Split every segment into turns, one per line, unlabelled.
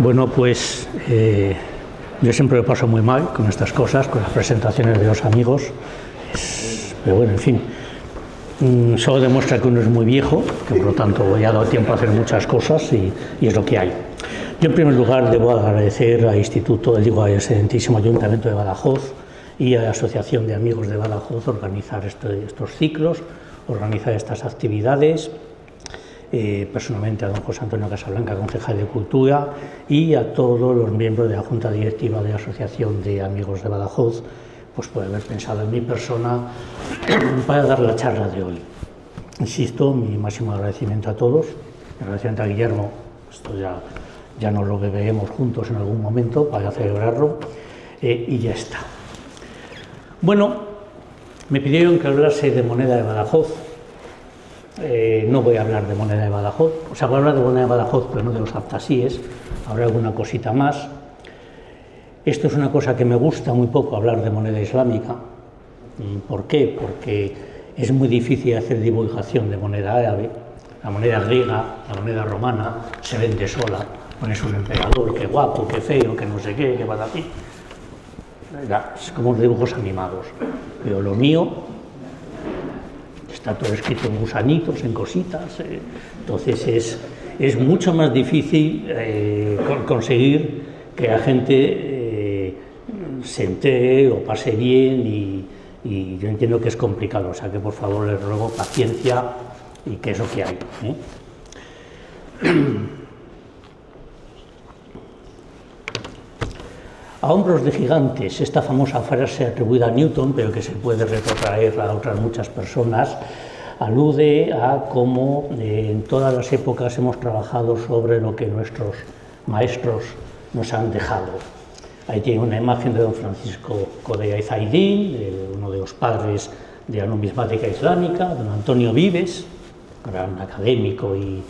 Bueno, pues yo siempre lo paso muy mal con estas cosas, con las presentaciones de los amigos, pero bueno, en fin, solo demuestra que uno es muy viejo, que por lo tanto ya ha dado tiempo a hacer muchas cosas y es lo que hay. Yo en primer lugar debo agradecer al Instituto, al excelentísimo Ayuntamiento de Badajoz y a la Asociación de Amigos de Badajoz organizar estos ciclos, organizar estas actividades. Personalmente a don José Antonio Casablanca, concejal de Cultura, y a todos los miembros de la Junta Directiva de la Asociación de Amigos de Badajoz, pues por haber pensado en mi persona para dar la charla de hoy. Insisto, mi máximo agradecimiento a todos, agradecimiento a Guillermo, esto ya nos lo beberemos juntos en algún momento para celebrarlo, y ya está. Bueno, me pidieron que hablase de moneda de Badajoz. No voy a hablar de moneda de Badajoz, o sea, voy a hablar de moneda de Badajoz, pero no de los aftasíes, habrá alguna cosita más. Esto es una cosa que me gusta muy poco, hablar de moneda islámica. ¿Por qué? Porque es muy difícil hacer divulgación de moneda árabe. La moneda griega, la moneda romana, se vende sola, pones un emperador, qué guapo, qué feo, qué no sé qué, qué para ti. Es como los dibujos animados, pero lo mío está todo escrito en gusanitos, en cositas, entonces es mucho más difícil conseguir que la gente se entere o pase bien y yo entiendo que es complicado, o sea que por favor les ruego paciencia y que es lo que hay. A hombros de gigantes, esta famosa frase atribuida a Newton, pero que se puede retrotraer a otras muchas personas, alude a cómo en todas las épocas hemos trabajado sobre lo que nuestros maestros nos han dejado. Ahí tiene una imagen de don Francisco Codea Ezaidín, uno de los padres de la numismática islámica, don Antonio Vives, gran académico y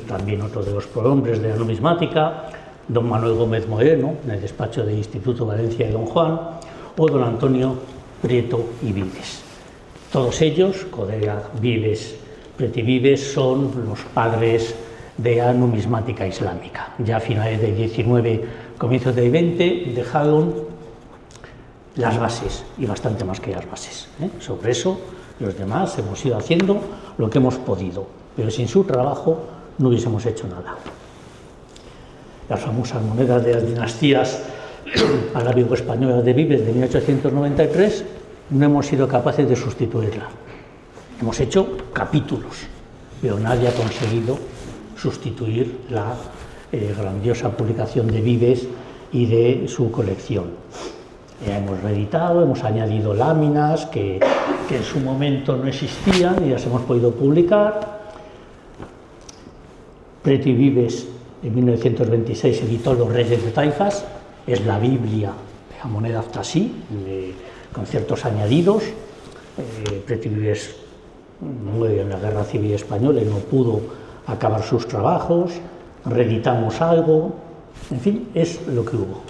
también otro de los prohombres de la numismática, don Manuel Gómez Moreno, en el despacho del Instituto Valencia de don Juan, o don Antonio Prieto y Vives. Todos ellos, Codea, Vives, Prieto y Vives, son los padres de la numismática islámica. Ya a finales del 19, comienzos del 20, dejaron las bases, y bastante más que las bases. Sobre eso, los demás hemos ido haciendo lo que hemos podido, pero sin su trabajo no hubiésemos hecho nada. Las famosas monedas de las dinastías arábigo-españolas de Vives de 1893, no hemos sido capaces de sustituirla. Hemos hecho capítulos, pero nadie ha conseguido sustituir la grandiosa publicación de Vives y de su colección. Ya hemos reeditado, hemos añadido láminas que en su momento no existían y las hemos podido publicar. Prieto y Vives en 1926 editó Los Reyes de Taifas, es la Biblia de la moneda aftasí, con ciertos añadidos. Prieto y Vives muere en la Guerra Civil Española y no pudo acabar sus trabajos, reeditamos algo, en fin, es lo que hubo.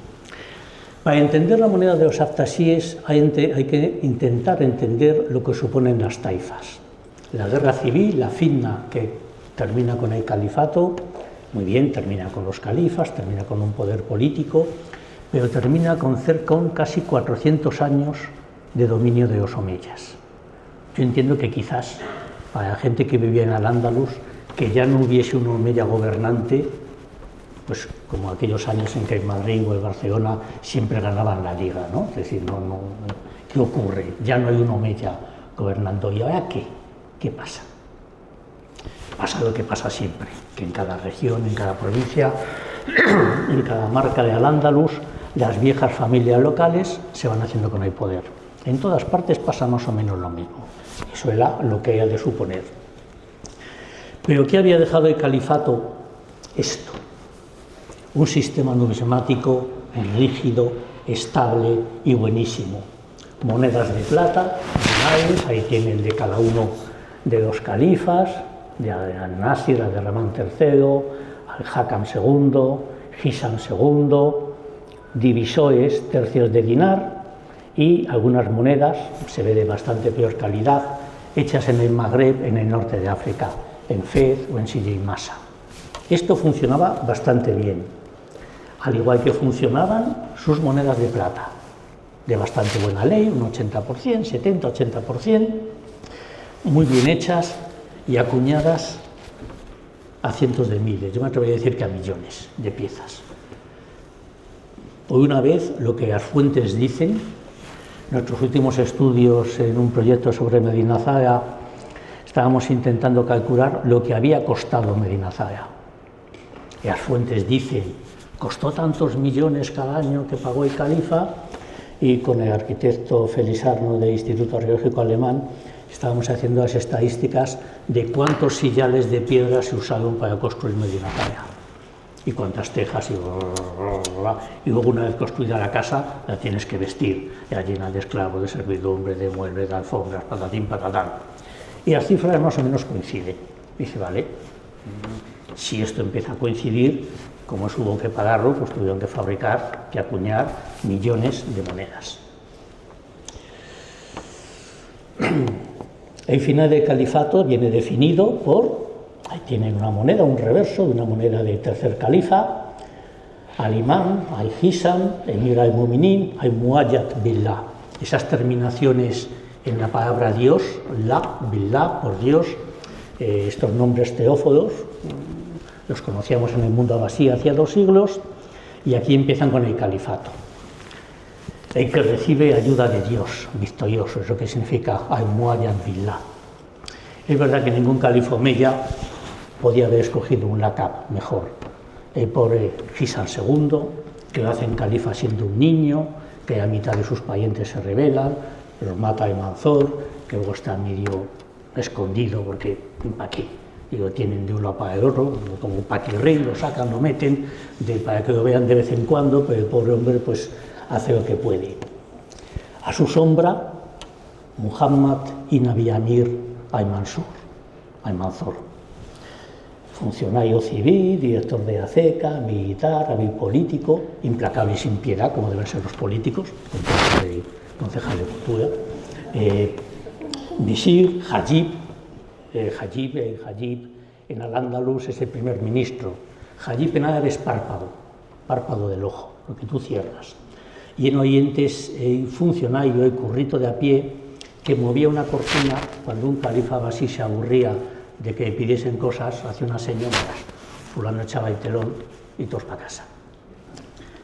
Para entender la moneda de los aftasíes hay que intentar entender lo que suponen las taifas. La Guerra Civil, la fitna que termina con el califato, muy bien, termina con los califas, termina con un poder político, pero termina con casi 400 años de dominio de los omeyas. Yo entiendo que quizás para la gente que vivía en Al-Ándalus, que ya no hubiese un omeya gobernante, pues como aquellos años en que el Madrid o el Barcelona siempre ganaban la liga, ¿no? Es decir, ¿qué ocurre? Ya no hay un omeya gobernando. ¿Y ahora qué? ¿Qué pasa? Pasa lo que pasa siempre, que en cada región, en cada provincia, en cada marca de Al-Ándalus, las viejas familias locales se van haciendo con el poder. En todas partes pasa más o menos lo mismo. Eso era lo que había de suponer. Pero ¿qué había dejado el califato? Esto. Un sistema numismático rígido, estable y buenísimo. Monedas de plata, dinares, ahí tienen de cada uno de los califas, de Al-Nasir, Abderramán III, Al-Hakam II, Hisam II, divisores, tercios de dinar y algunas monedas, se ve de bastante peor calidad, hechas en el Magreb, en el norte de África, en Fez o en Sidi Masa. Esto funcionaba bastante bien. al igual que funcionaban sus monedas de plata, de bastante buena ley, un 80%, 70, 80%, muy bien hechas y acuñadas a cientos de miles, yo me atrevería a decir que a millones de piezas. Por una vez, lo que las fuentes dicen, nuestros últimos estudios en un proyecto sobre Medinazara, estábamos intentando calcular lo que había costado Medinazara. Y las fuentes dicen, costó tantos millones cada año que pagó el califa, y con el arquitecto Félix Arno del Instituto Arqueológico Alemán estábamos haciendo las estadísticas de cuántos sillales de piedra se usaron para construir Medinazara y cuántas tejas y luego una vez construida la casa la tienes que vestir, ya llena de esclavos, de servidumbre, de muebles, de alfombras, patatín, patatán. Y las cifras más o menos coinciden. Dice, vale, si esto empieza a coincidir, como hubo que pagarlo, pues tuvieron que fabricar, que acuñar millones de monedas. El final del califato viene definido por, ahí tienen una moneda, un reverso de una moneda del tercer califa, al-Imam, al-Hisam, Emir al-Mu'minin, al-Muayyad billah. Esas terminaciones en la palabra Dios, la, billah, por Dios, estos nombres teófodos, los conocíamos en el mundo abasí hacía 2 siglos, y aquí empiezan con el califato. El que recibe ayuda de Dios, victorioso, es lo que significa al-Muayyad billah. Es verdad que ningún califa omeya podía haber escogido un laqab mejor. El pobre Hisam II, que lo hacen califa siendo un niño, que la mitad de sus parientes se rebelan, los mata el Manzor, que luego está medio escondido porque ¿para qué? Y lo tienen de un lado para el otro, como paquirrey, lo sacan, lo meten, para que lo vean de vez en cuando, pero el pobre hombre pues hace lo que puede. A su sombra, Muhammad ibn Abi Amir al-Manzor, funcionario civil, director de ACECA, militar, hábil político, implacable y sin piedad, como deben ser los políticos, concejal de cultura, visir, Hajib en Al-Ándalus es el primer ministro. Hajib en árabe es párpado del ojo, lo que tú cierras. Y en Oriente es el funcionario, el currito de a pie, que movía una cortina cuando un califa abasí se aburría de que pidiesen cosas, hacía una señal, fulano echaba el telón y todos para casa.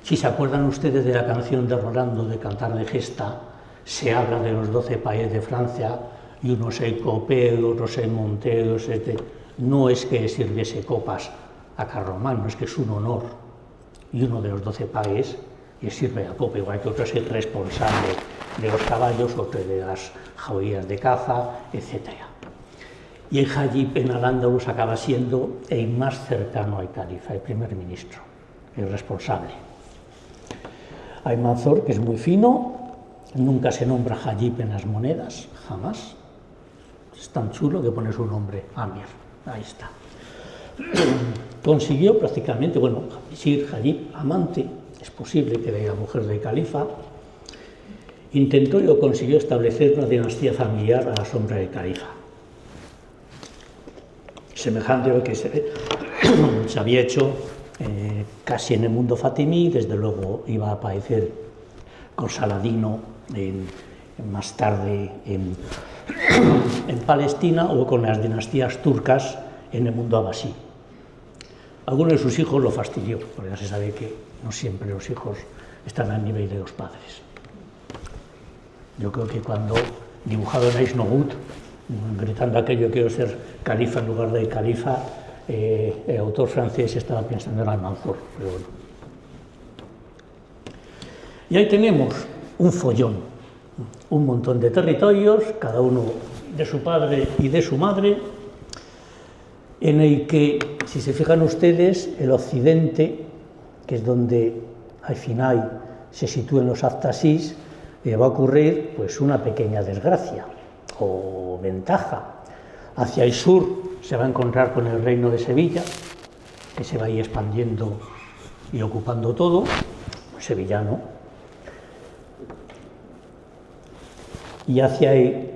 Si se acuerdan ustedes de la canción de Rolando de Cantar de Gesta, se habla de los 12 países de Francia, y unos el copero, otros el montero, etc. No es que sirviese copas a Carlomagno, es que es un honor. Y uno de los 12 países y sirve a copa, igual que otro es el responsable de los caballos, otro de las jaurías de caza, etc. Y el Hajib en Al-Ándalus acaba siendo el más cercano al califa, el primer ministro, el responsable. Hay Manzor, que es muy fino, nunca se nombra Hajib en las monedas, jamás. Es tan chulo que pone su nombre, Amir, ahí está. Consiguió prácticamente, bueno, Visir, Hajib, amante, es posible que era la mujer del califa, intentó y lo consiguió establecer una dinastía familiar a la sombra del califa. Semejante a lo que se había hecho casi en el mundo fatimí, desde luego iba a aparecer con Saladino más tarde en Palestina o con las dinastías turcas en el mundo abasí. Alguno de sus hijos lo fastidió, porque ya se sabe que no siempre los hijos están al nivel de los padres. Yo creo que cuando dibujaron a Isnogut, gritando aquello, quiero ser califa en lugar de califa, el autor francés estaba pensando en Al-Manzor, pero bueno. Y ahí tenemos un follón, un montón de territorios, cada uno de su padre y de su madre, en el que, si se fijan ustedes, el occidente, que es donde al final se sitúan los Abtasís, va a ocurrir pues una pequeña desgracia o ventaja. Hacia el sur se va a encontrar con el reino de Sevilla, que se va a ir expandiendo y ocupando todo, sevillano. Y hacia el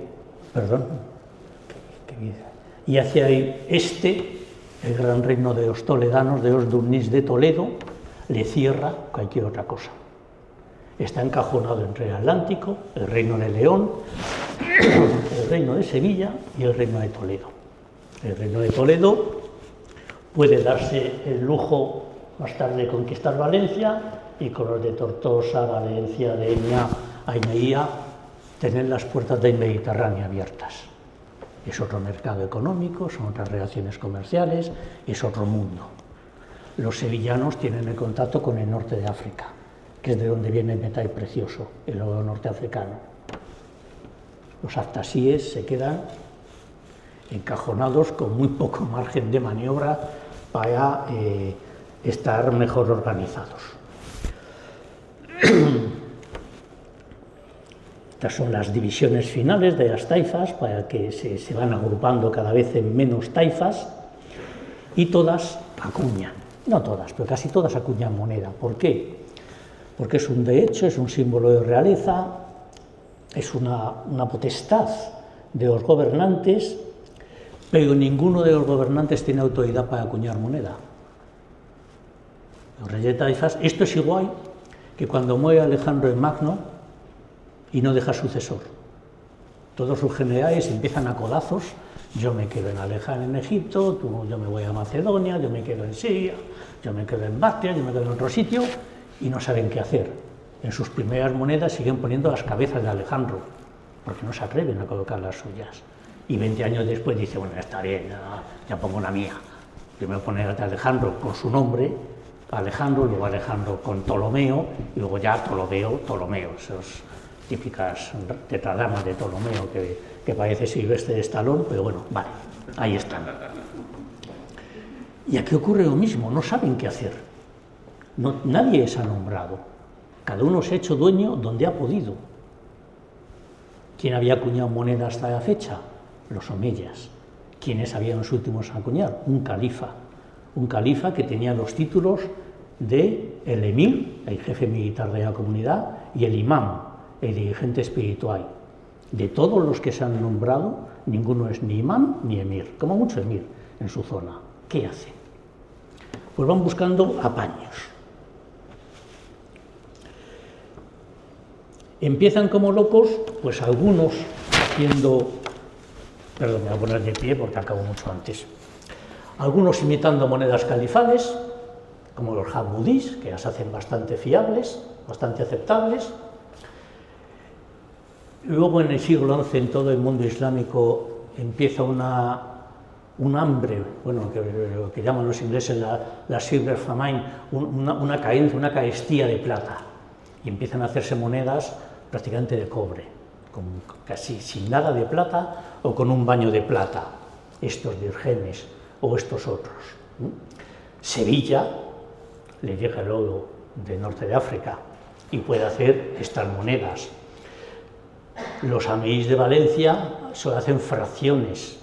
este, el gran reino de los toledanos, de los Durnís de Toledo, le cierra cualquier otra cosa. Está encajonado entre el Atlántico, el Reino de León, el Reino de Sevilla y el Reino de Toledo. El Reino de Toledo puede darse el lujo más tarde de conquistar Valencia y con los de Tortosa, Valencia, Denia, Almería, tener las puertas del Mediterráneo abiertas. Es otro mercado económico, son otras relaciones comerciales, es otro mundo. Los sevillanos tienen el contacto con el norte de África, que es de donde viene el metal precioso, el oro norteafricano. Los aftasíes se quedan encajonados con muy poco margen de maniobra para estar mejor organizados. Estas son las divisiones finales de las taifas, para que se van agrupando cada vez en menos taifas, y todas acuñan, no todas, pero casi todas acuñan moneda. ¿Por qué? Porque es un derecho, es un símbolo de realeza, es una potestad de los gobernantes, pero ninguno de los gobernantes tiene autoridad para acuñar moneda. Los reyes de taifas, esto es igual que cuando muere Alejandro el Magno y no deja sucesor. Todos sus generales empiezan a codazos: yo me quedo en Egipto, yo me voy a Macedonia, yo me quedo en Siria, yo me quedo en Bactria, yo me quedo en otro sitio, y no saben qué hacer. En sus primeras monedas siguen poniendo las cabezas de Alejandro, porque no se atreven a colocar las suyas. Y 20 años después dice, bueno, está bien, ya pongo una mía. Primero poner a Alejandro con su nombre, Alejandro, luego Alejandro con Ptolomeo, y luego ya Ptolomeo, esos típicas tetradramas de Ptolomeo que parece Silvestre de Stallone, pero bueno, vale, ahí están. Y aquí ocurre lo mismo, no saben qué hacer. Nadie se ha nombrado, cada uno se ha hecho dueño donde ha podido. ¿Quién había acuñado moneda hasta la fecha? Los omeyas. ¿Quiénes habían los últimos a acuñar? Un califa que tenía los títulos de el emir, el jefe militar de la comunidad, y el imam, el dirigente espiritual. De todos los que se han nombrado, ninguno es ni imam ni emir, como mucho emir en su zona. ¿Qué hacen? Pues van buscando apaños. Empiezan como locos, pues algunos haciendo, perdón, me voy a poner de pie porque acabo mucho antes, algunos imitando monedas califales, como los jabudís, que las hacen bastante fiables, bastante aceptables. Luego en el siglo XI en todo el mundo islámico empieza un hambre, bueno, lo que llaman los ingleses la silver famine, una carencia, una carestía de plata, y empiezan a hacerse monedas prácticamente de cobre, casi sin nada de plata o con un baño de plata, estos dirhemes o estos otros. Sevilla le llega el oro del norte de África y puede hacer estas monedas. Los ameís de Valencia solo hacen fracciones,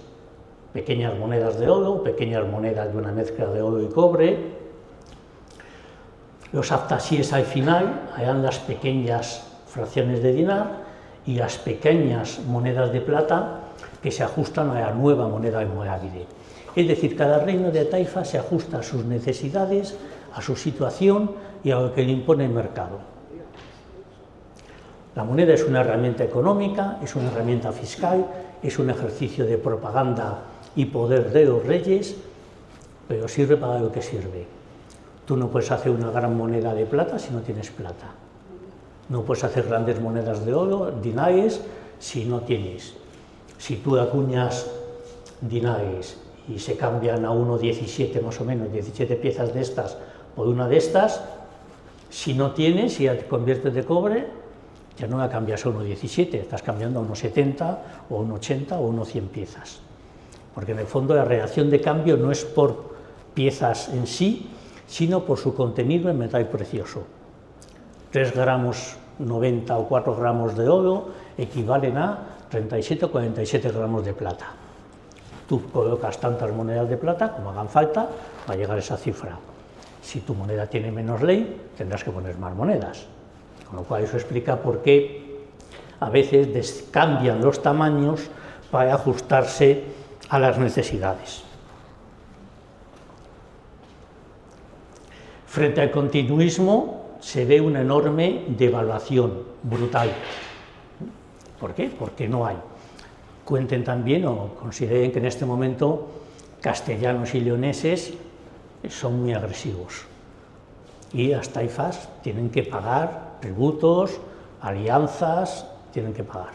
pequeñas monedas de oro, pequeñas monedas de una mezcla de oro y cobre. Los aftasíes al final harán las pequeñas fracciones de dinar y las pequeñas monedas de plata que se ajustan a la nueva moneda almorávide. Es decir, cada reino de taifa se ajusta a sus necesidades, a su situación y a lo que le impone el mercado. La moneda es una herramienta económica, es una herramienta fiscal, es un ejercicio de propaganda y poder de los reyes, pero sirve para lo que sirve. Tú no puedes hacer una gran moneda de plata si no tienes plata. No puedes hacer grandes monedas de oro, dinares, si no tienes. Si tú acuñas dinares y se cambian a 1,17 más o menos, 17 piezas de estas por una de estas, si no tienes, si te conviertes de cobre, ya no la cambias a 1,17, estás cambiando a 1,70 o 1,80 o 1,100 piezas. Porque en el fondo la relación de cambio no es por piezas en sí, sino por su contenido en metal precioso. 3 gramos 90 o 4 gramos de oro equivalen a 37 o 47 gramos de plata. Tú colocas tantas monedas de plata como hagan falta para llegar a esa cifra. Si tu moneda tiene menos ley, tendrás que poner más monedas. Con lo cual eso explica por qué a veces cambian los tamaños para ajustarse a las necesidades. Frente al continuismo se ve una enorme devaluación brutal. ¿Por qué? Porque no hay. Cuenten también o consideren que en este momento castellanos y leoneses son muy agresivos y las taifas tienen que pagar tributos, alianzas, tienen que pagar.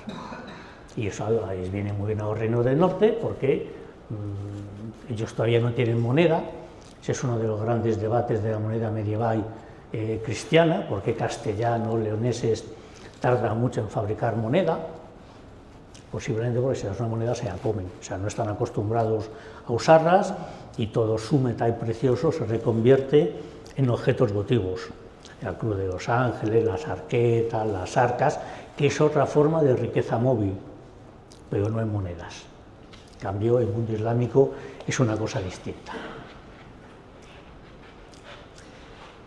Y eso les viene muy bien a los reinos del norte porque ellos todavía no tienen moneda. Ese es uno de los grandes debates de la moneda medieval cristiana, porque castellanos, leoneses tardan mucho en fabricar moneda, posiblemente porque si das una moneda se la comen, o sea, no están acostumbrados a usarlas y todo su metal precioso se reconvierte en objetos votivos. El Cruz de los Ángeles, las arquetas, las arcas, que es otra forma de riqueza móvil, pero no en monedas. En cambio, el mundo islámico es una cosa distinta.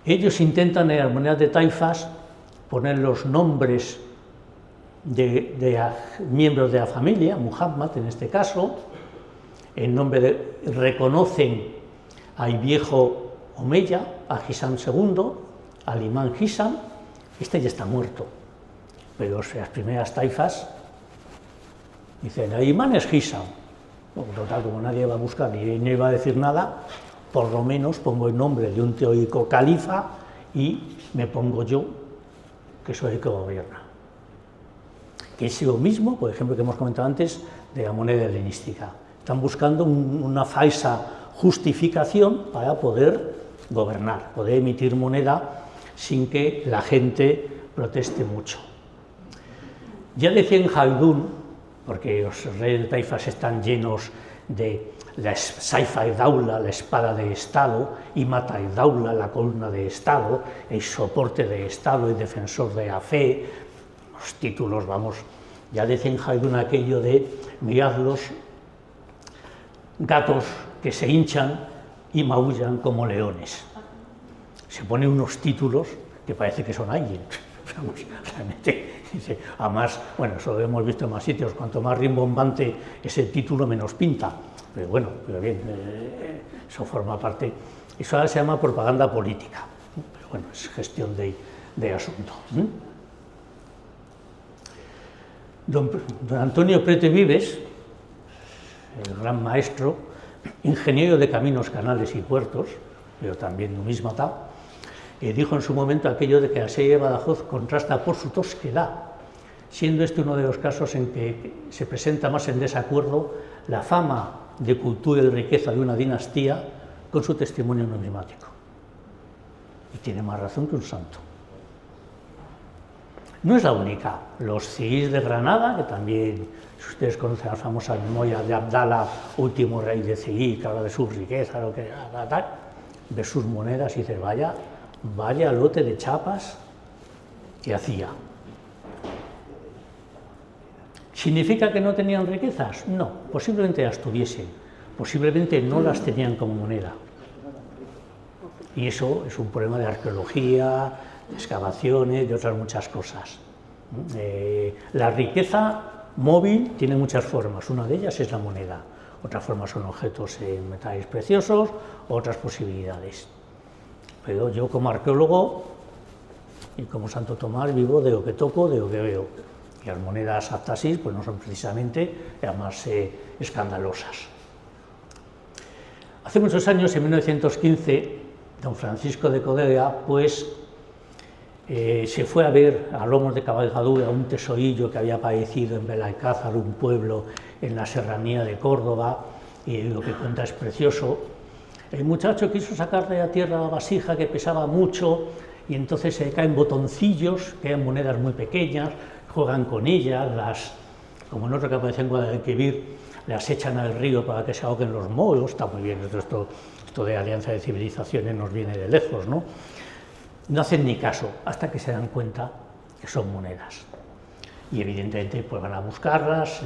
Ellos intentan en las monedas de taifas poner los nombres de miembros de la familia, Muhammad en este caso, reconocen al viejo Omeya, a Hisam II, al imán Hisam, este ya está muerto, pero las primeras taifas dicen, el imán es Hisam. Total, como nadie va a buscar ni no iba a decir nada, por lo menos pongo el nombre de un teórico califa y me pongo yo, que soy el que gobierna. Que es lo mismo, por ejemplo, que hemos comentado antes, de la moneda helenística. Están buscando una falsa justificación para poder gobernar, poder emitir moneda sin que la gente proteste mucho. Ya decía en Haldún, porque los reyes de taifas están llenos de la Saifa al-Daula, la espada de Estado, y Mata al-Daula, la columna de Estado, el soporte de Estado, el defensor de la fe, los títulos, vamos, ya decía en Haldún aquello de mirad los gatos que se hinchan y maullan como leones. Se ponen unos títulos que parece que son alguien. Vamos, realmente, además, bueno, eso lo hemos visto en más sitios, cuanto más rimbombante es el título, menos pinta. Pero bueno, pero bien, eso forma parte, eso ahora se llama propaganda política, pero bueno, es gestión de asunto. Don Antonio Prete Vives, el gran maestro, ingeniero de caminos, canales y puertos, pero también numísmata, dijo en su momento aquello de que la serie de Badajoz contrasta por su tosquedad, siendo este uno de los casos en que se presenta más en desacuerdo la fama de cultura y riqueza de una dinastía con su testimonio numismático. Y tiene más razón que un santo. No es la única. Los Cigís de Granada, que también, si ustedes conocen la famosa memoria de Abdala, último rey de Cigí, que habla de su riqueza, lo que de sus monedas, y dice, vaya lote de chapas que hacía. ¿Significa que no tenían riquezas? No, posiblemente las tuviesen, posiblemente no las tenían como moneda. Y eso es un problema de arqueología, de excavaciones, de otras muchas cosas. La riqueza móvil tiene muchas formas, una de ellas es la moneda, otra forma son objetos en metales preciosos, otras posibilidades. Pero yo como arqueólogo y como Santo Tomás vivo de lo que toco, de lo que veo. Y las monedas aptasis pues no son precisamente las más escandalosas. Hace muchos años, en 1915, don Francisco de Codega pues, se fue a ver a lomos de cabalgadura un tesorillo que había aparecido en Belalcázar, un pueblo en la serranía de Córdoba, y lo que cuenta es precioso. El muchacho quiso sacar de la tierra la vasija que pesaba mucho y entonces se caen botoncillos, que eran monedas muy pequeñas, juegan con ellas, como en otro que aparece en Guadalquivir, las echan al río para que se ahoguen los moros, está muy bien, esto de alianza de civilizaciones nos viene de lejos, ¿no? No hacen ni caso hasta que se dan cuenta que son monedas. Y evidentemente pues van a buscarlas,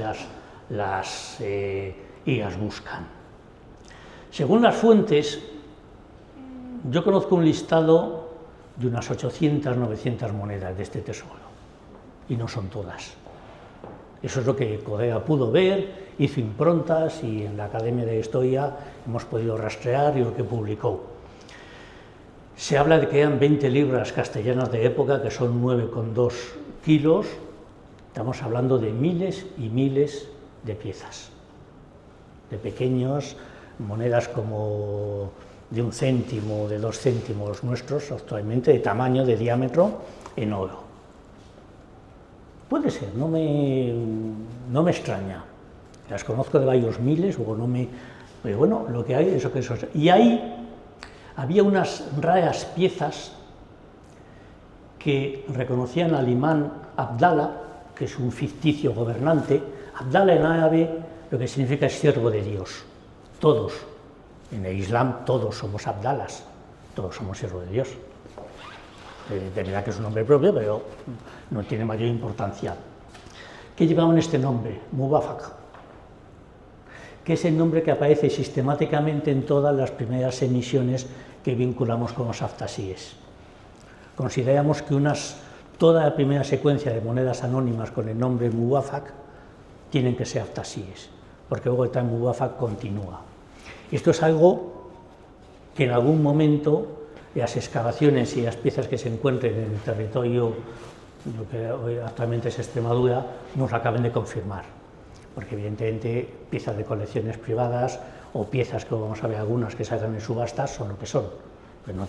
y las buscan. Según las fuentes, yo conozco un listado de unas 800, 900 monedas de este tesoro, y no son todas. Eso es lo que Codega pudo ver, hizo improntas y en la Academia de Historia hemos podido rastrear y lo que publicó. Se habla de que eran 20 libras castellanas de época, que son 9,2 kilos. Estamos hablando de miles y miles de piezas, de pequeños, monedas como de 1 céntimo, de 2 céntimos nuestros actualmente, de tamaño, de diámetro, en oro. Puede ser, no me extraña. Las conozco de varios miles, pero bueno, lo que hay es lo que es. Y ahí había unas raras piezas que reconocían al imán Abdala, que es un ficticio gobernante. Abdala en árabe lo que significa es siervo de Dios. Todos, en el Islam todos somos Abdalas, todos somos siervos de Dios. De verdad que es un nombre propio, pero no tiene mayor importancia. ¿Qué llevaban este nombre? Mubafak, que es el nombre que aparece sistemáticamente en todas las primeras emisiones que vinculamos con los aftasíes. Consideramos que toda la primera secuencia de monedas anónimas con el nombre Mubafak tienen que ser aftasíes, porque luego el time Mubafak continúa. Esto es algo que en algún momento las excavaciones y las piezas que se encuentren en el territorio, lo que hoy actualmente es Extremadura, nos acaben de confirmar, porque evidentemente piezas de colecciones privadas o piezas que vamos a ver algunas que salgan en subastas son lo que son, pero no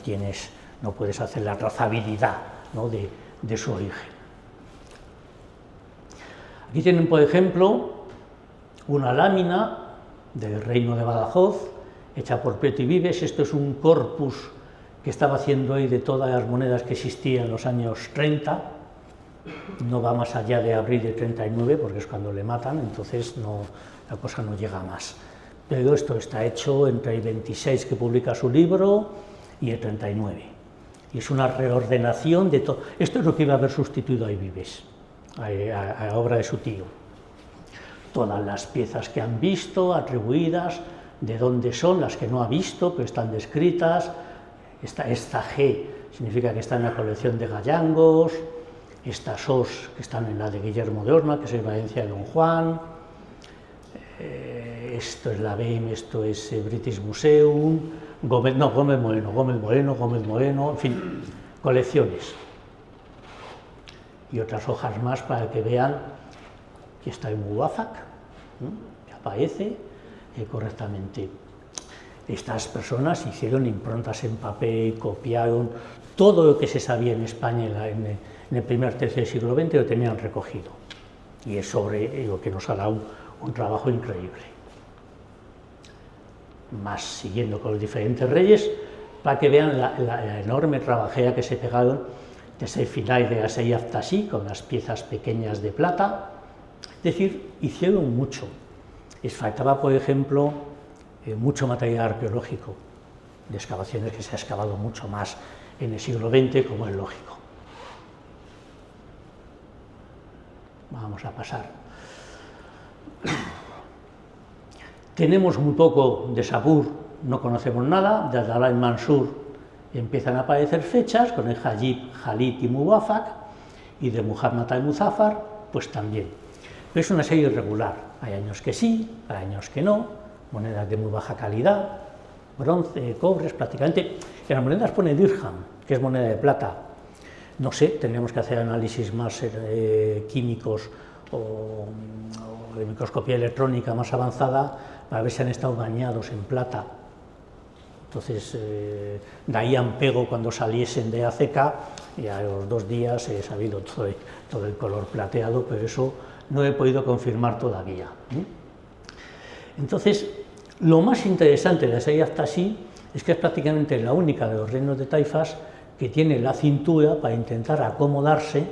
puedes hacer la trazabilidad, ¿no?, de su origen. Aquí tienen, por ejemplo, una lámina del Reino de Badajoz, hecha por Prieto y Vives. Esto es un corpus que estaba haciendo hoy de todas las monedas que existían en los años 30, no va más allá de abril de 39, porque es cuando le matan, entonces la cosa no llega más. Pero esto está hecho entre el 26 que publica su libro y el 39. Y es una reordenación de todo. Esto es lo que iba a haber sustituido a Vives, a la obra de su tío. Todas las piezas que han visto, atribuidas, de dónde son, las que no ha visto, pero están descritas. Esta G significa que está en la colección de Gallangos, estas Os que están en la de Guillermo de Osma, que es en Valencia de Don Juan, esto es la BEM, esto es British Museum, Gómez Moreno, en fin, colecciones. Y otras hojas más para que vean que está el Mubafak, que aparece correctamente. Estas personas hicieron improntas en papel, copiaron todo lo que se sabía en España en el primer tercio del siglo XX, lo tenían recogido. Y es sobre lo que nos ha dado un trabajo increíble. Más siguiendo con los diferentes reyes, para que vean la enorme trabajera que se pegaron desde el final de la serie Aftasí, con las piezas pequeñas de plata. Es decir, hicieron mucho. Les faltaba, por ejemplo, mucho material arqueológico, de excavaciones que se ha excavado mucho más en el siglo XX, como es lógico. Vamos a pasar. Tenemos muy poco de Sabur, no conocemos nada. De Abdallah Mansur empiezan a aparecer fechas, con el Hajib, Khalid y Mubafak, y de Muhammad al-Muzaffar, pues también. Pero es una serie irregular, hay años que sí, hay años que no, monedas de muy baja calidad, bronce, cobres prácticamente. En las monedas pone dirham, que es moneda de plata. No sé, tendríamos que hacer análisis más químicos o de microscopía electrónica más avanzada para ver si han estado bañados en plata. Entonces, darían pego cuando saliesen de ACK y a los 2 días he sabido todo el color plateado, pero eso no he podido confirmar todavía. Entonces, lo más interesante de la serie Aftasí es que es prácticamente la única de los reinos de taifas que tiene la cintura para intentar acomodarse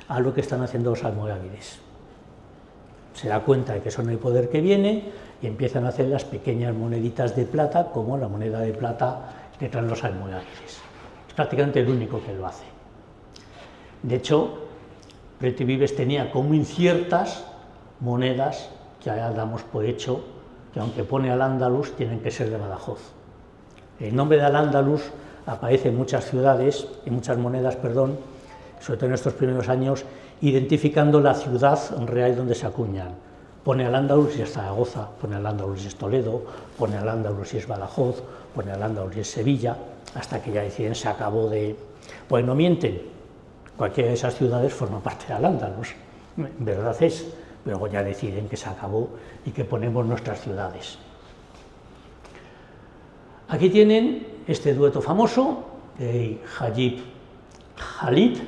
a lo que están haciendo los almorávides. Se da cuenta de que son el poder que viene y empiezan a hacer las pequeñas moneditas de plata, como la moneda de plata que traen los almorávides. Es prácticamente el único que lo hace. De hecho, Prieto y Vives tenía como inciertas monedas que ahora damos por hecho que, aunque pone Al-Ándalus, tienen que ser de Badajoz. El nombre de Al-Ándalus aparece en muchas ciudades, en muchas monedas, perdón, sobre todo en estos primeros años, identificando la ciudad real donde se acuñan. Pone Al-Ándalus y es Zaragoza, pone Al-Ándalus y es Toledo, pone Al-Ándalus y es Badajoz, pone Al-Ándalus y es Sevilla. hasta que ya deciden se acabó de... Pues no mienten, cualquiera de esas ciudades forma parte de Al-Ándalus, verdad es, pero luego ya deciden que se acabó y que ponemos nuestras ciudades. Aquí tienen este dueto famoso, Hajib Khalid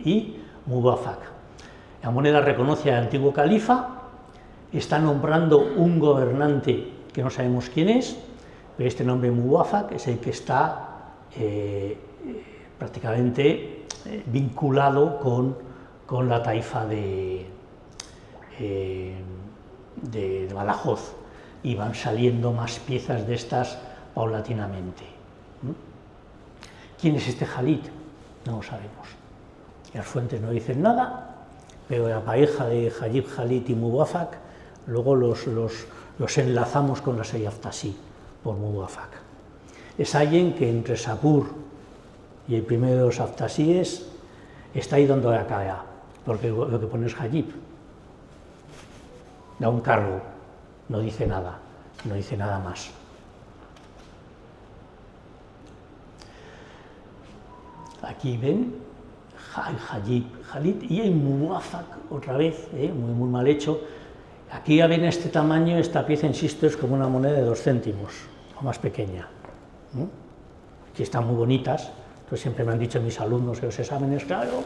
y Muwaffaq. La moneda reconoce al antiguo califa, está nombrando un gobernante que no sabemos quién es, pero este nombre Muwaffaq es el que está prácticamente vinculado con la taifa de Badajoz, y van saliendo más piezas de estas paulatinamente. ¿Quién es este Khalid? No lo sabemos. Las fuentes no dicen nada, pero la pareja de Hajib Khalid y Muwaffaq luego los enlazamos con la Sayyid Aftasi por Muwaffaq. Es alguien que entre Sapur y el primero de los Aftasíes está ahí donde la caga, porque lo que pone es Hajib. Da un cargo, no dice nada más. Aquí ven Hajib Khalid y el Muwaffaq otra vez, muy mal hecho. Aquí ya ven este tamaño, esta pieza, insisto, es como una moneda de 2 céntimos, o más pequeña. Aquí están muy bonitas, entonces siempre me han dicho mis alumnos en los exámenes, claro,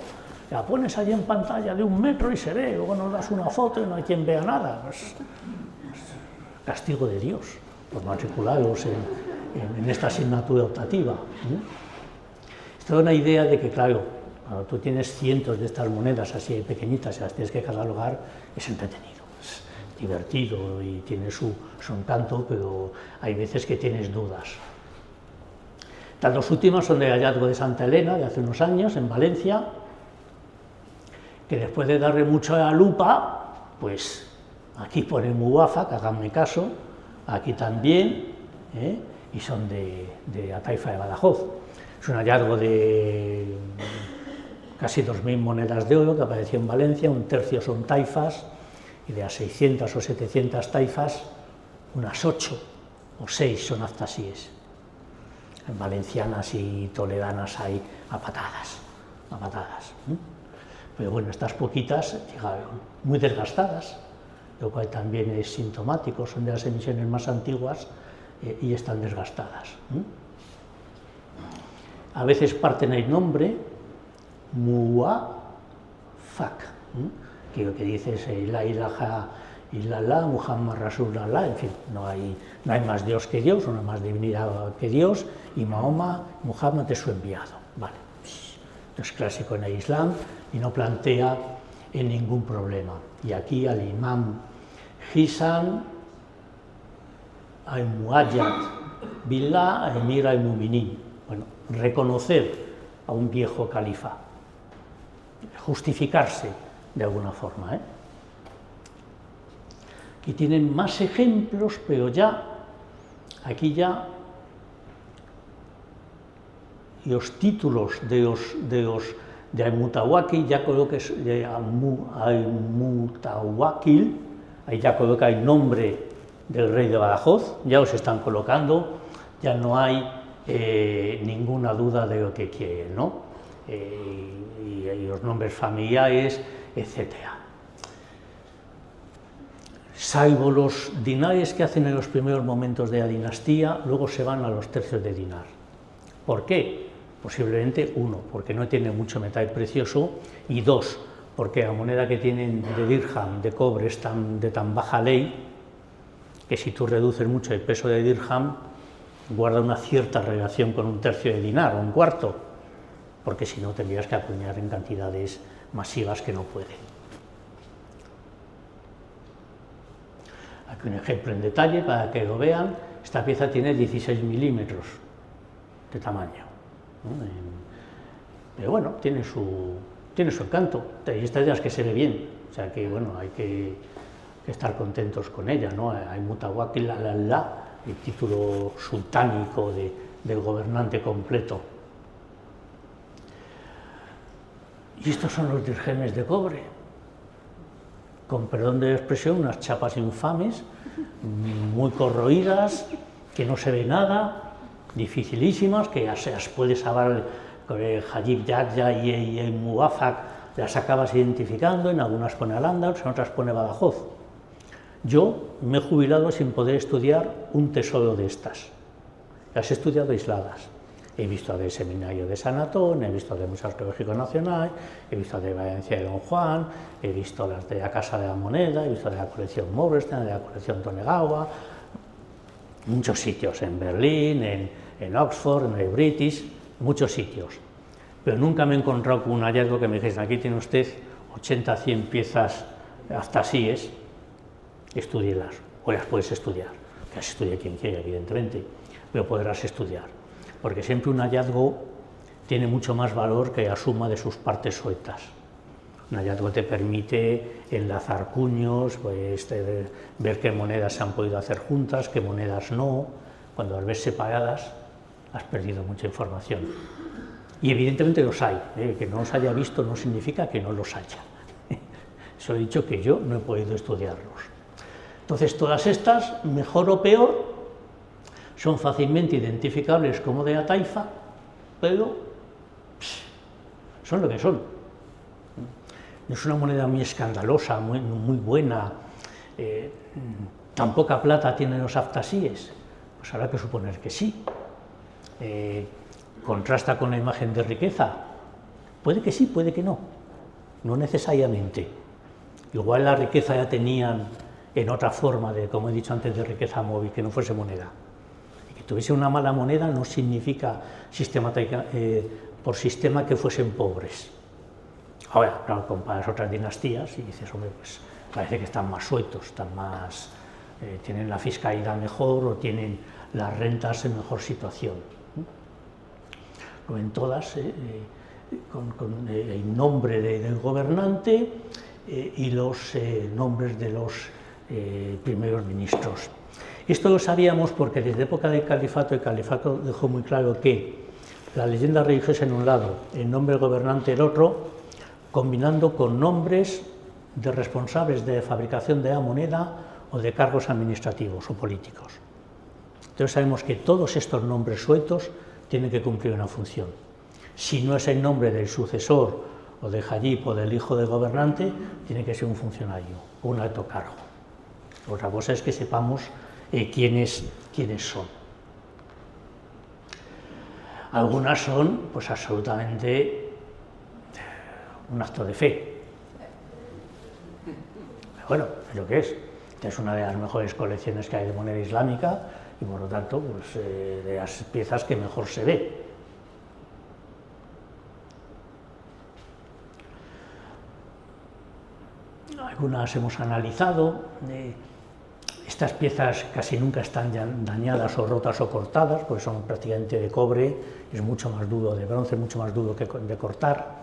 la pones allí en pantalla de 1 metro y se ve, luego nos das una foto y no hay quien vea nada. Pues, castigo de Dios por matricularos en esta asignatura optativa. Esto da una idea de que, claro, cuando tú tienes cientos de estas monedas así pequeñitas y las tienes que catalogar, es entretenido, es divertido y tiene su encanto, pero hay veces que tienes dudas. Las dos últimas son del hallazgo de Santa Elena, de hace unos años, en Valencia, que después de darle mucho a la lupa, pues aquí pone Muwaffaq, háganme caso, aquí también, y son de la taifa de Badajoz. Es un hallazgo de casi 2.000 monedas de oro que apareció en Valencia, 1/3 son taifas, y de las 600 o 700 taifas, unas 8 o 6 son aftasíes. En valencianas y toledanas hay a patadas. Pero bueno, estas poquitas llegaron muy desgastadas, lo cual también es sintomático, son de las emisiones más antiguas y están desgastadas. A veces parten el nombre Muwaffaq, que lo que dice es la ilaha illallah, Muhammad Rasulullah, en fin, no hay más Dios que Dios, no hay más divinidad que Dios, y Mahoma, Muhammad es su enviado. Vale, esto es clásico en el Islam y no plantea ningún problema. Y aquí al imam Hisan al-Muayyad Billah al-Emir al-Muminin. Bueno, reconocer a un viejo califa, justificarse de alguna forma. Aquí tienen más ejemplos, pero aquí ya los títulos de Al-Mutawakkil, ya coloca Al-Mutawakkil, ahí ya coloca el nombre del rey de Badajoz, ya os están colocando, ya no hay ninguna duda de lo que quieren, ¿no? Y los nombres familiares, etcétera. Salvo los dinares que hacen en los primeros momentos de la dinastía, luego se van a los tercios de dinar. ¿Por qué? Posiblemente, 1, porque no tiene mucho metal precioso, y 2, porque la moneda que tienen de dirham, de cobre, es de tan baja ley, que si tú reduces mucho el peso de dirham, guarda una cierta relación con 1/3 de dinar, o 1/4, porque si no tendrías que acuñar en cantidades masivas que no pueden. Aquí un ejemplo en detalle para que lo vean. Esta pieza tiene 16 milímetros de tamaño, ¿no? Pero bueno, tiene su encanto. Y esta idea es que se ve bien, o sea que bueno, hay que estar contentos con ella, ¿no? Hay Mutawakkil el título sultánico del gobernante completo. Y estos son los dirhemes de cobre, con perdón de la expresión, unas chapas infames, muy corroídas, que no se ve nada, dificilísimas, que ya se las puede saber Hajib Yahya y Muwafaq, las acabas identificando, en algunas pone Al-Ándalus, en otras pone Badajoz. Yo me he jubilado sin poder estudiar un tesoro de estas. Las he estudiado aisladas. He visto del Seminario de San Antón, he visto del Museo Arqueológico Nacional, he visto de Valencia de Don Juan, he visto las de la Casa de la Moneda, he visto de la colección Morestan, de la colección Tonegawa, muchos sitios, en Berlín, en Oxford, en el British, muchos sitios. Pero nunca me he encontrado con un hallazgo que me dijese, aquí tiene usted 80, 100 piezas aftasíes, estúdielas, o las puedes estudiar, que las estudie quien quiera, evidentemente, pero podrás estudiar, porque siempre un hallazgo tiene mucho más valor que la suma de sus partes sueltas. Un hallazgo te permite enlazar cuños, pues, ver qué monedas se han podido hacer juntas, qué monedas no. Cuando las ves separadas, has perdido mucha información. Y evidentemente los hay, que no los haya visto no significa que no los haya. Eso he dicho que yo no he podido estudiarlos. Entonces, todas estas, mejor o peor, son fácilmente identificables como de la taifa, pero son lo que son. No es una moneda muy escandalosa, muy buena, tan poca plata tienen los aftasíes, pues habrá que suponer que sí. ¿Contrasta con la imagen de riqueza? Puede que sí, puede que no, no necesariamente. Igual la riqueza ya tenían en otra forma, como he dicho antes, de riqueza móvil, que no fuese moneda. Y que tuviese una mala moneda no significa por sistema que fuesen pobres. Ahora, claro, comparas otras dinastías y dices, hombre, pues parece que están más sueltos, están más, tienen la fiscalidad mejor o tienen las rentas en mejor situación. En todas, con el nombre del gobernante y los nombres de los primeros ministros. Esto lo sabíamos porque desde época del califato, el califato dejó muy claro que la leyenda religiosa en un lado, el nombre del gobernante en el otro, combinando con nombres de responsables de fabricación de la moneda o de cargos administrativos o políticos. Entonces sabemos que todos estos nombres sueltos tienen que cumplir una función. Si no es el nombre del sucesor o de Hajib o del hijo del gobernante, tiene que ser un funcionario o un alto cargo. Otra cosa es que sepamos quiénes son. Algunas son pues absolutamente un acto de fe. Pero bueno, es lo que es. Es una de las mejores colecciones que hay de moneda islámica y por lo tanto pues, de las piezas que mejor se ve. Algunas hemos analizado. Estas piezas casi nunca están dañadas o rotas o cortadas, porque son prácticamente de cobre, es mucho más duro, de bronce, mucho más duro que de cortar.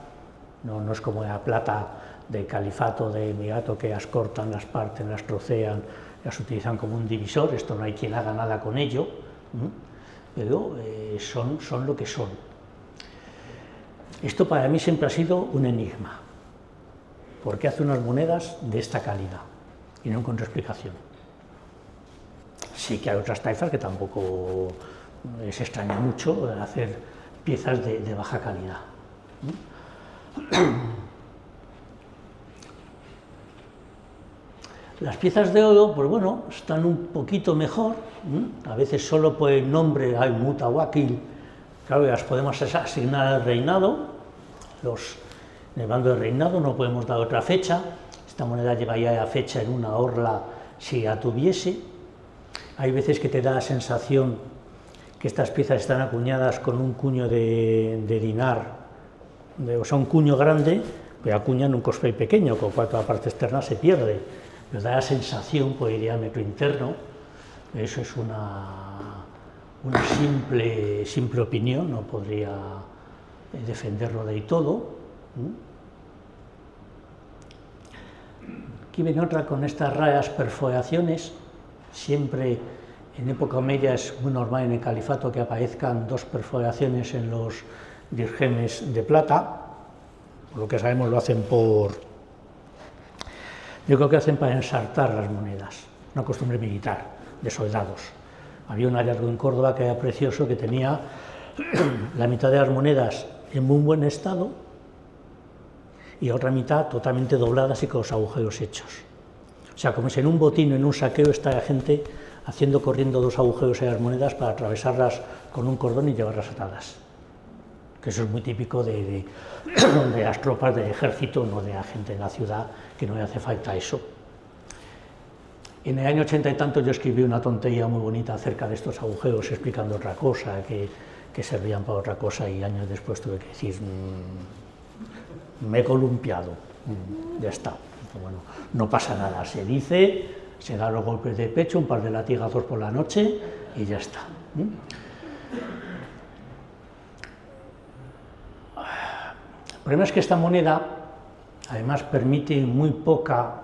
No es como la plata del califato de Emirato, que las cortan, las parten, las trocean, las utilizan como un divisor. Esto no hay quien haga nada con ello, pero son lo que son. Esto para mí siempre ha sido un enigma. ¿Por qué hace unas monedas de esta calidad? Y no encuentro explicación. Sí que hay otras taifas que tampoco les extraña mucho hacer piezas de baja calidad. Las piezas de oro, pues bueno, están un poquito mejor, a veces solo por el nombre hay mutawakil, claro, las podemos asignar al reinado, en el bando del reinado no podemos dar otra fecha, esta moneda llevaría la fecha en una orla si la tuviese. Hay veces que te da la sensación que estas piezas están acuñadas con un cuño de dinar, o sea, un cuño grande, pero acuñan un cosplay pequeño, con lo cual toda la parte externa se pierde. Pero da la sensación por el diámetro interno, eso es una simple opinión, no podría defenderlo del todo. Aquí viene otra con estas raras perforaciones. Siempre en época media es muy normal en el califato que aparezcan dos perforaciones en los dirhemes de plata, por lo que sabemos lo hacen yo creo que hacen para ensartar las monedas, una costumbre militar de soldados. Había un hallazgo en Córdoba que era precioso, que tenía la mitad de las monedas en muy buen estado y otra mitad totalmente dobladas y con los agujeros hechos. O sea, como si en un botín, en un saqueo, está la gente corriendo 2 agujeros en las monedas para atravesarlas con un cordón y llevarlas atadas. Que eso es muy típico de las tropas del ejército, no de la gente en la ciudad, que no le hace falta eso. En el año 80 y tanto yo escribí una tontería muy bonita acerca de estos agujeros, explicando otra cosa, que servían para otra cosa, y años después tuve que decir, me he columpiado, ya está. Bueno, no pasa nada, se dice, se da los golpes de pecho, un par de latigazos por la noche y ya está. El problema es que esta moneda además permite muy pocas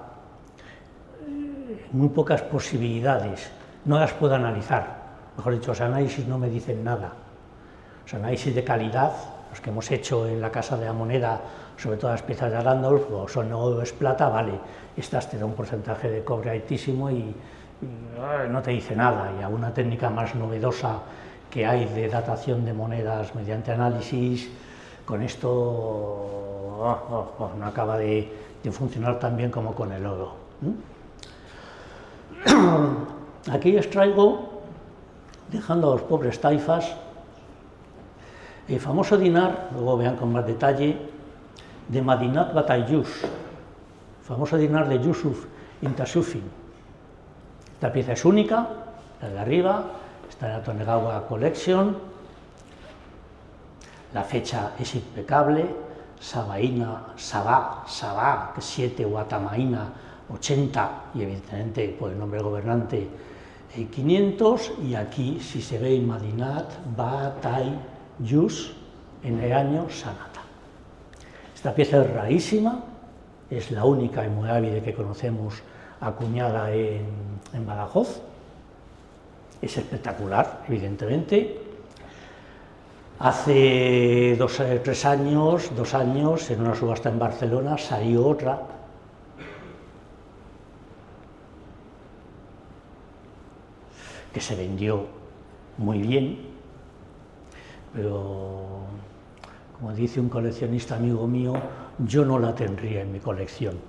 posibilidades, no las puedo analizar, mejor dicho, los análisis no me dicen nada. Los análisis de calidad, los que hemos hecho en la Casa de la Moneda, sobre todo las piezas de Arandolf, o son oro o es plata, vale, estas te da un porcentaje de cobre altísimo y no te dice nada. Y alguna técnica más novedosa que hay de datación de monedas mediante análisis, con esto no acaba de funcionar tan bien como con el oro. Aquí os traigo, dejando a los pobres taifas, el famoso dinar, luego vean con más detalle, de Madinat Batayus, el famoso dinar de Yusuf Intasufin. Esta pieza es única, la de arriba, está en la Tonegawa Collection, la fecha es impecable, Sabá, 7 o Atamaína 80, y evidentemente por el nombre del gobernante 500, y aquí si se ve Madinat Batayus en el año Sanata. Esta pieza es rarísima, es la única almohávide que conocemos acuñada en Badajoz, es espectacular, evidentemente. Hace 2 años, en una subasta en Barcelona, salió otra, que se vendió muy bien, pero, como dice un coleccionista amigo mío, yo no la tendría en mi colección.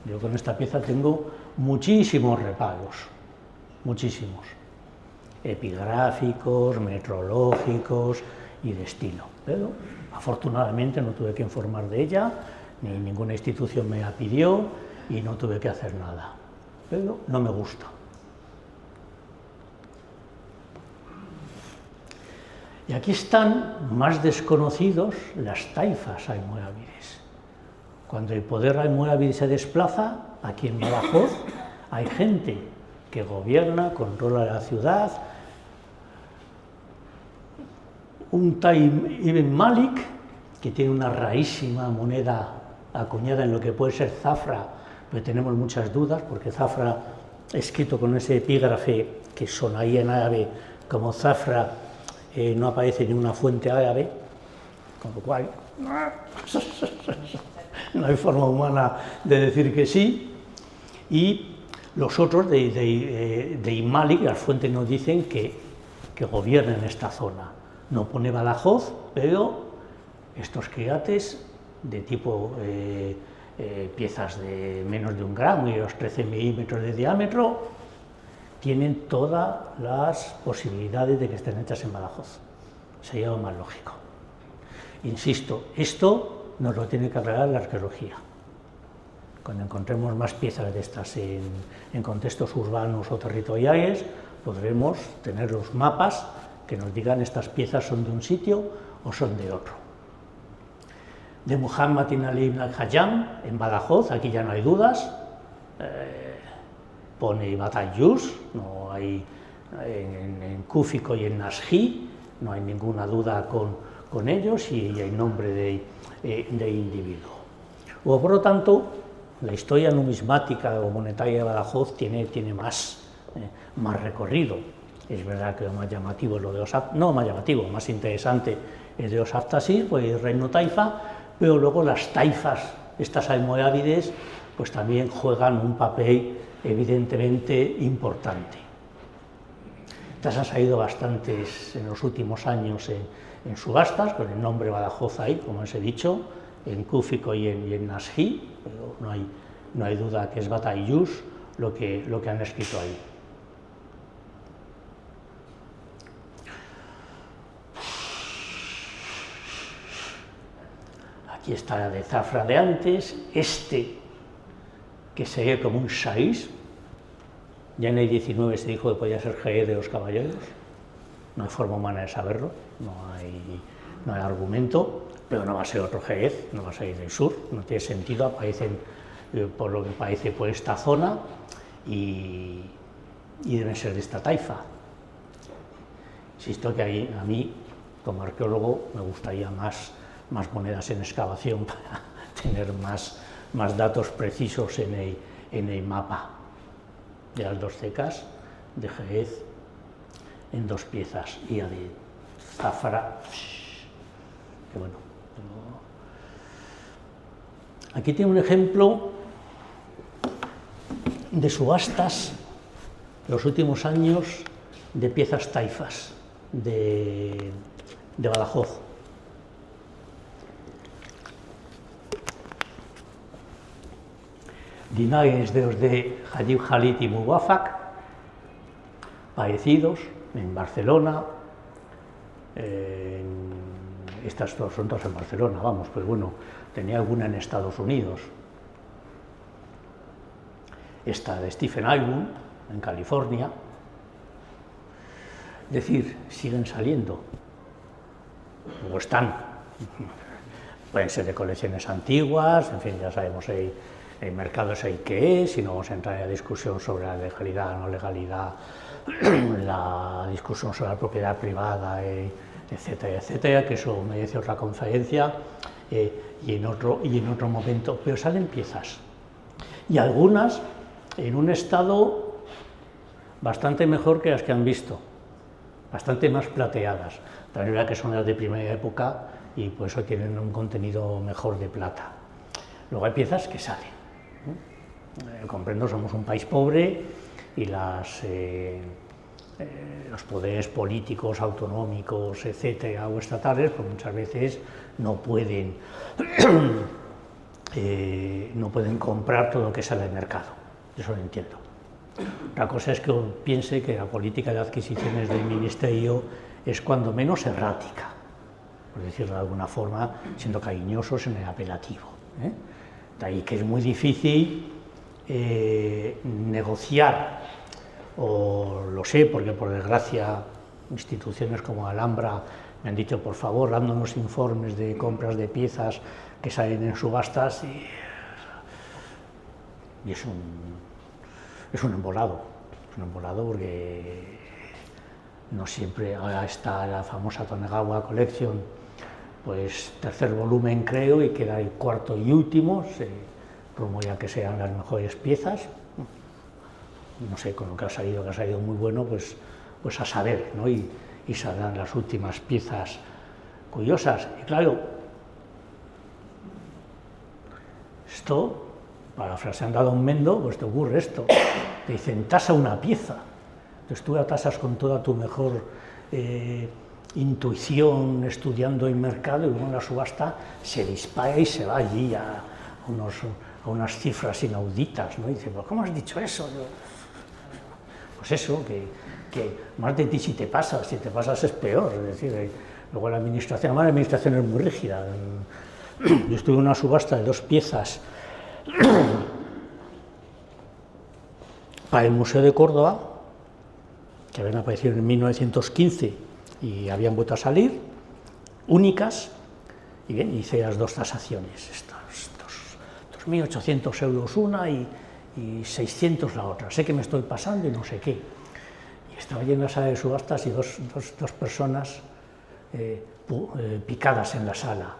Yo con esta pieza tengo muchísimos reparos, muchísimos, epigráficos, metrológicos y de estilo, pero afortunadamente no tuve que informar de ella, ni ninguna institución me la pidió y no tuve que hacer nada, pero no me gusta. Y aquí están más desconocidos las taifas almohávides. Cuando el poder almohávide se desplaza, aquí en Badajoz hay gente que gobierna, controla la ciudad. Un Tai Ibn Malik, que tiene una rarísima moneda acuñada en lo que puede ser Zafra, pero tenemos muchas dudas, porque Zafra, escrito con ese epígrafe que sonaría en árabe como Zafra, no aparece ninguna fuente árabe, con lo cual no hay forma humana de decir que sí. Y los otros de Ibn Malik, las fuentes nos dicen que gobiernan esta zona. No pone Badajoz, pero estos quilates de tipo piezas de menos de 1 gramo y los 13 milímetros de diámetro tienen todas las posibilidades de que estén hechas en Badajoz. Sería lo más lógico. Insisto, esto nos lo tiene que aclarar la arqueología. Cuando encontremos más piezas de estas en contextos urbanos o territoriales, podremos tener los mapas que nos digan estas piezas son de un sitio o son de otro. De Muhammad ibn Ali ibn al-Hayyam, en Badajoz, aquí ya no hay dudas, pone Batayus, no hay, en Cúfico y en Nasjí, no hay ninguna duda con ellos, y hay nombre de individuo. O por lo tanto, la historia numismática o monetaria de Badajoz tiene más recorrido. Es verdad que lo más llamativo es lo de los no más llamativo, más interesante es de los Aftasir, pues el reino taifa, pero luego las taifas, estas almohávides, pues también juegan un papel evidentemente importante. Estas han salido bastantes en los últimos años en subastas, con el nombre Badajoz ahí, como os he dicho, en Cúfico y en Nasjí, pero no hay duda que es Bataillus lo que han escrito ahí. Aquí está la de Zafra de antes, que se ve como un Saiz. Ya en el 19 se dijo que podía ser Jerez de los Caballeros, no hay forma humana de saberlo, no hay argumento, pero no va a ser otro Jerez, no va a ser del sur, no tiene sentido, aparecen por lo que parece por esta zona y deben ser de esta taifa. Insisto que a mí, como arqueólogo, me gustaría más monedas en excavación para tener más datos precisos en el mapa de las dos cecas de Jerez en dos piezas y la de Zafra, que bueno. Aquí tiene un ejemplo de subastas de los últimos años de piezas taifas de Badajoz. Dinares de los de Hadib Khalid y Muwafaq, parecidos en Barcelona, estas dos son todas en Barcelona, vamos, pues bueno, tenía alguna en Estados Unidos. Esta de Stephen Irwin, en California. Es decir, siguen saliendo, o están, pueden ser de colecciones antiguas, en fin, ya sabemos el mercado es el que es, y no vamos a entrar en la discusión sobre la legalidad, no legalidad, la discusión sobre la propiedad privada, etcétera, etcétera, que eso merece otra conferencia y en otro momento, pero salen piezas, y algunas en un estado bastante mejor que las que han visto, bastante más plateadas, también es verdad que son las de primera época y por eso tienen un contenido mejor de plata. Luego hay piezas que salen. Comprendo, somos un país pobre y los poderes políticos, autonómicos, etcétera, o estatales, pues muchas veces no pueden comprar todo lo que sale del mercado. Eso lo entiendo. Otra cosa es que piense que la política de adquisiciones del Ministerio es cuando menos errática, por decirlo de alguna forma, siendo cariñosos en el apelativo. De ahí que es muy difícil negociar, o lo sé porque por desgracia instituciones como Alhambra me han dicho, por favor, dándonos informes de compras de piezas que salen en subastas, y es un embolado porque no siempre. Ahora está la famosa Tonegawa Collection, pues tercer volumen creo, y queda el cuarto y último, se rumorea que sean las mejores piezas, no sé, con lo que ha salido muy bueno, pues a saber, ¿no? Y saldrán las últimas piezas curiosas, y claro, esto, parafraseando a Don Mendo, pues te ocurre esto, te dicen tasa una pieza, entonces tú la tasas con toda tu mejor intuición, estudiando el mercado, y luego en la subasta se dispara y se va allí a unas cifras inauditas, ¿no? Y dice, ¿pero cómo has dicho eso? Pues eso, que más de ti si te pasas es peor, es decir, luego la administración es muy rígida. Yo estuve en una subasta de dos piezas para el Museo de Córdoba, que habían aparecido en 1915 y habían vuelto a salir, únicas, y bien, hice las dos tasaciones, estos 1.800 euros una y 600 la otra, sé que me estoy pasando y no sé qué. Y estaba lleno la sala de subastas y dos personas picadas en la sala.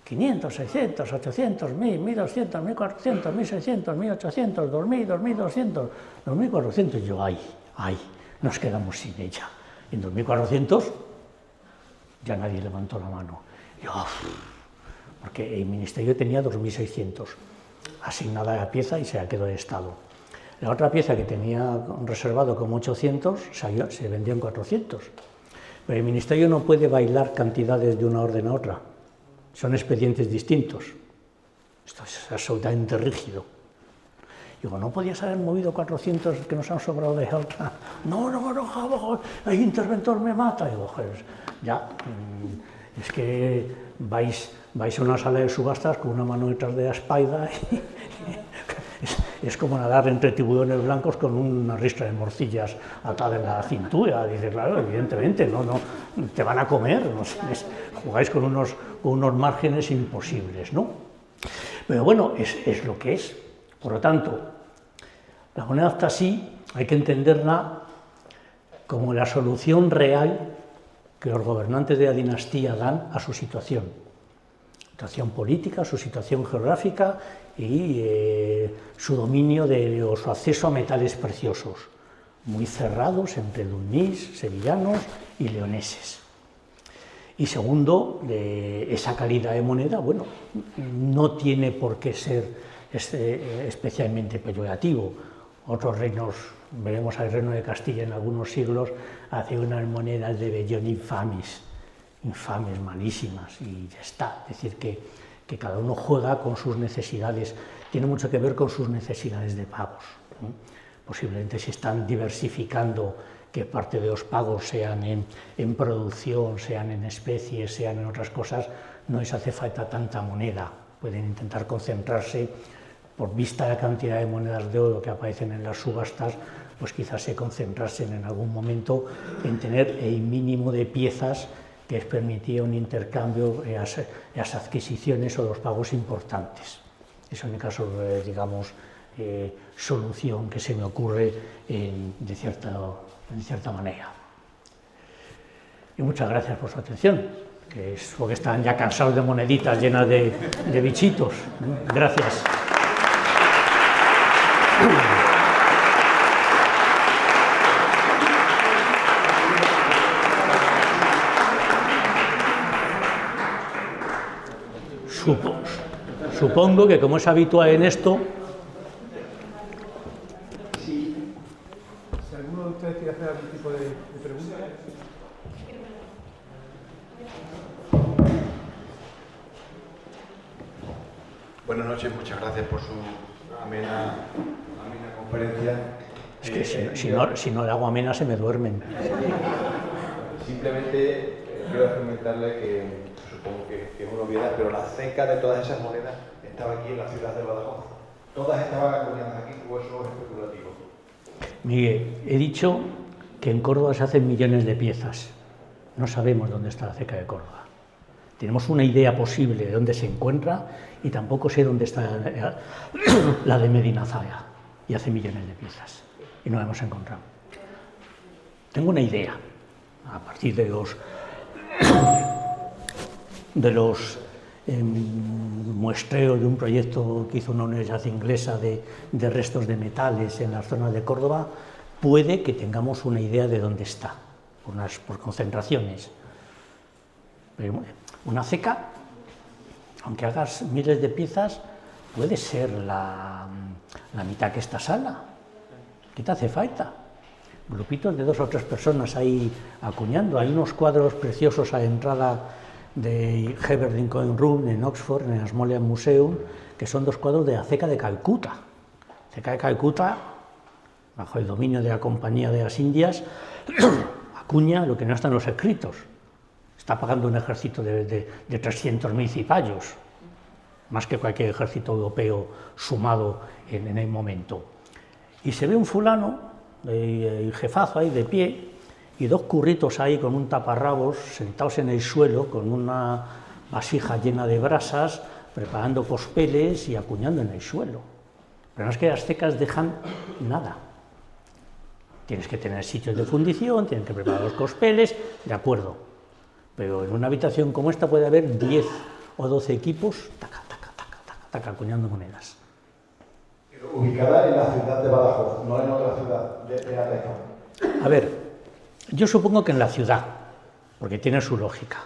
500, 600, 800, 1000, 1200, 1400, 1600, 1800, 2000, 2200, 2400. Y yo, ay, nos quedamos sin ella. Y en 2400 ya nadie levantó la mano. Yo, porque el Ministerio tenía 2600 asignada a la pieza y se la quedó en estado. La otra pieza que tenía reservado como 800 se vendió en 400. Pero el Ministerio no puede bailar cantidades de una orden a otra. Son expedientes distintos. Esto es absolutamente rígido. Digo, ¿no podías haber movido 400 que nos han sobrado de otra? No, el interventor me mata. Digo, joder, ya, es que vais a una sala de subastas con una mano detrás de la espalda y es como nadar entre tiburones blancos con una ristra de morcillas atada en la cintura. Dice, claro, evidentemente, no, te van a comer, no sé, jugáis con unos márgenes imposibles, ¿no? Pero bueno, es lo que es. Por lo tanto, la moneda Aftasí hay que entenderla como la solución real que los gobernantes de la dinastía dan a su situación política, su situación geográfica y su dominio o su acceso a metales preciosos, muy cerrados entre lunís, sevillanos y leoneses. Y segundo, esa calidad de moneda, bueno, no tiene por qué ser especialmente peyorativo. Otros reinos, veremos al reino de Castilla en algunos siglos, hace unas monedas de vellón infames, malísimas, y ya está. Es decir, que cada uno juega con sus necesidades, tiene mucho que ver con sus necesidades de pagos, ¿no? Posiblemente se están diversificando, que parte de los pagos sean en producción, sean en especies, sean en otras cosas, no les hace falta tanta moneda, pueden intentar concentrarse, por vista de la cantidad de monedas de oro que aparecen en las subastas, pues quizás se concentrasen en algún momento en tener el mínimo de piezas que les permitía un intercambio, las adquisiciones o los pagos importantes. Es el caso, digamos, solución que se me ocurre de cierta manera. Y muchas gracias por su atención, que es porque están ya cansados de moneditas llenas de bichitos. Gracias. Supongo que, como es habitual en esto...
Si alguno de ustedes quiere hacer algún tipo de pregunta.
Buenas noches, muchas gracias por su amena conferencia.
Es que si no le hago amena se me duermen.
Simplemente quiero comentarle que supongo que es una obviedad, pero la ceca de todas esas monedas estaba aquí en la ciudad de Badajoz. Todas estaban acuñadas aquí, o eso es especulativo.
Miguel, he dicho que en Córdoba se hacen millones de piezas. No sabemos dónde está la ceca de Córdoba. Tenemos una idea posible de dónde se encuentra y tampoco sé dónde está la de Medinazara, y hace millones de piezas y no la hemos encontrado. Tengo una idea, a partir de los muestreos de un proyecto que hizo una universidad inglesa de restos de metales en las zonas de Córdoba, puede que tengamos una idea de dónde está, por concentraciones. Pero una ceca, aunque hagas miles de piezas, puede ser la mitad que esta sala. ¿Qué te hace falta? Grupitos de 2 o 3 personas ahí acuñando. Hay unos cuadros preciosos a la entrada de Herbert Coin Room en Oxford, en el Smithsonian Museum, que son 2 cuadros de la ceca de Calcuta. Ceca de Calcuta, bajo el dominio de la Compañía de las Indias, acuña lo que no está en los escritos. Está pagando un ejército de 300.000 cipayos, más que cualquier ejército europeo sumado en el momento. Y se ve un fulano, el jefazo ahí de pie, y 2 curritos ahí con un taparrabos, sentados en el suelo, con una vasija llena de brasas, preparando cospeles y acuñando en el suelo. Pero no es que las cecas dejan nada. Tienes que tener sitios de fundición, tienes que preparar los cospeles, de acuerdo. Pero en una habitación como esta puede haber 10 o 12 equipos, acuñando monedas.
Ubicada en la ciudad de Badajoz, no en otra ciudad de Alejandro.
A ver, yo supongo que en la ciudad, porque tiene su lógica.